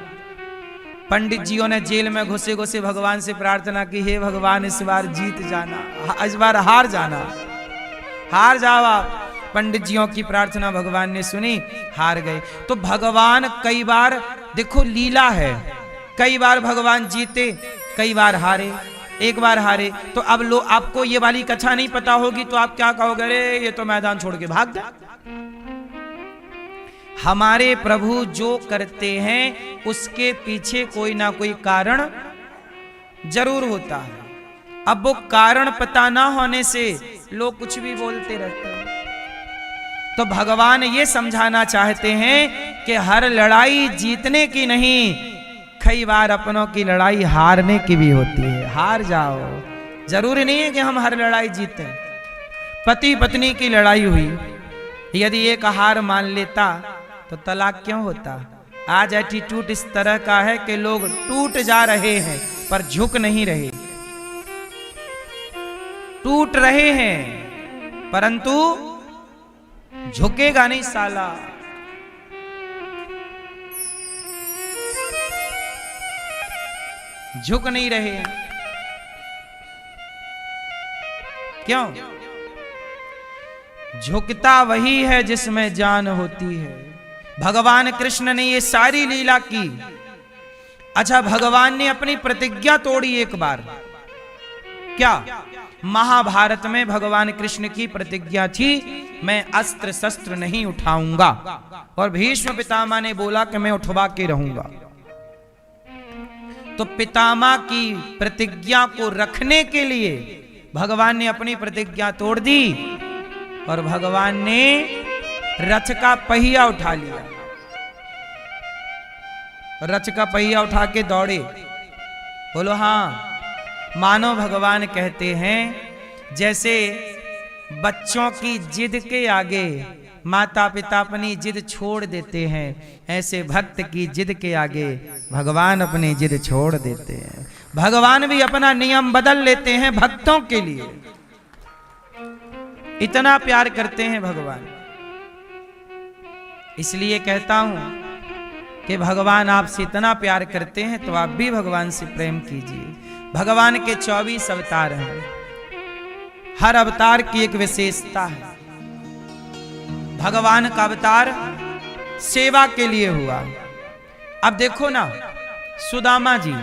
पंडित जियों ने जेल में घुसे घुसे भगवान से प्रार्थना की, हे भगवान इस बार जीत जाना, इस बार हार जाना, हार जाओ आप। पंडित जियों की प्रार्थना भगवान ने सुनी, हार गए। तो भगवान कई बार, देखो लीला है, कई बार भगवान जीते, कई बार हारे। एक बार हारे तो अब लोग, आपको ये वाली कथा नहीं पता होगी तो आप क्या कहोगे, अरे ये तो मैदान छोड़ के भाग गया। हमारे प्रभु जो करते हैं उसके पीछे कोई ना कोई कारण जरूर होता है। अब वो कारण पता ना होने से लोग कुछ भी बोलते रहते हैं। तो भगवान ये समझाना चाहते हैं कि हर लड़ाई जीतने की नहीं, कई बार अपनों की लड़ाई हारने की भी होती है। हार जाओ, जरूरी नहीं है कि हम हर लड़ाई जीतें। पति पत्नी की लड़ाई हुई, यदि एक हार मान लेता तो तलाक क्यों होता। आज एटीट्यूड इस तरह का है कि लोग टूट जा रहे हैं पर झुक नहीं रहे, टूट रहे हैं परंतु झुकेगा नहीं साला। झुक नहीं रहे हैं, क्यों? झुकता वही है जिसमें जान होती है। भगवान कृष्ण ने ये सारी लीला की। अच्छा, भगवान ने अपनी प्रतिज्ञा तोड़ी एक बार, क्या? महाभारत में भगवान कृष्ण की प्रतिज्ञा थी, मैं अस्त्र शस्त्र नहीं उठाऊंगा, और भीष्म पितामह ने बोला कि मैं उठवा के रहूंगा। तो पितामह की प्रतिज्ञा को रखने के लिए भगवान ने अपनी प्रतिज्ञा तोड़ दी और भगवान ने रथ का पहिया उठा लिया। रथ का पहिया उठा के दौड़े। बोलो हाँ। मानो भगवान कहते हैं जैसे बच्चों की जिद के आगे माता पिता अपनी जिद छोड़ देते हैं, ऐसे भक्त की जिद के आगे भगवान अपनी जिद छोड़ देते हैं। भगवान भी अपना नियम बदल लेते हैं भक्तों के लिए। इतना प्यार करते हैं भगवान। इसलिए कहता हूं कि भगवान आपसे इतना प्यार करते हैं तो आप भी भगवान से प्रेम कीजिए। भगवान के 24 अवतार हैं, हर अवतार की एक विशेषता है। भगवान का अवतार सेवा के लिए हुआ। अब देखो ना, सुदामा जी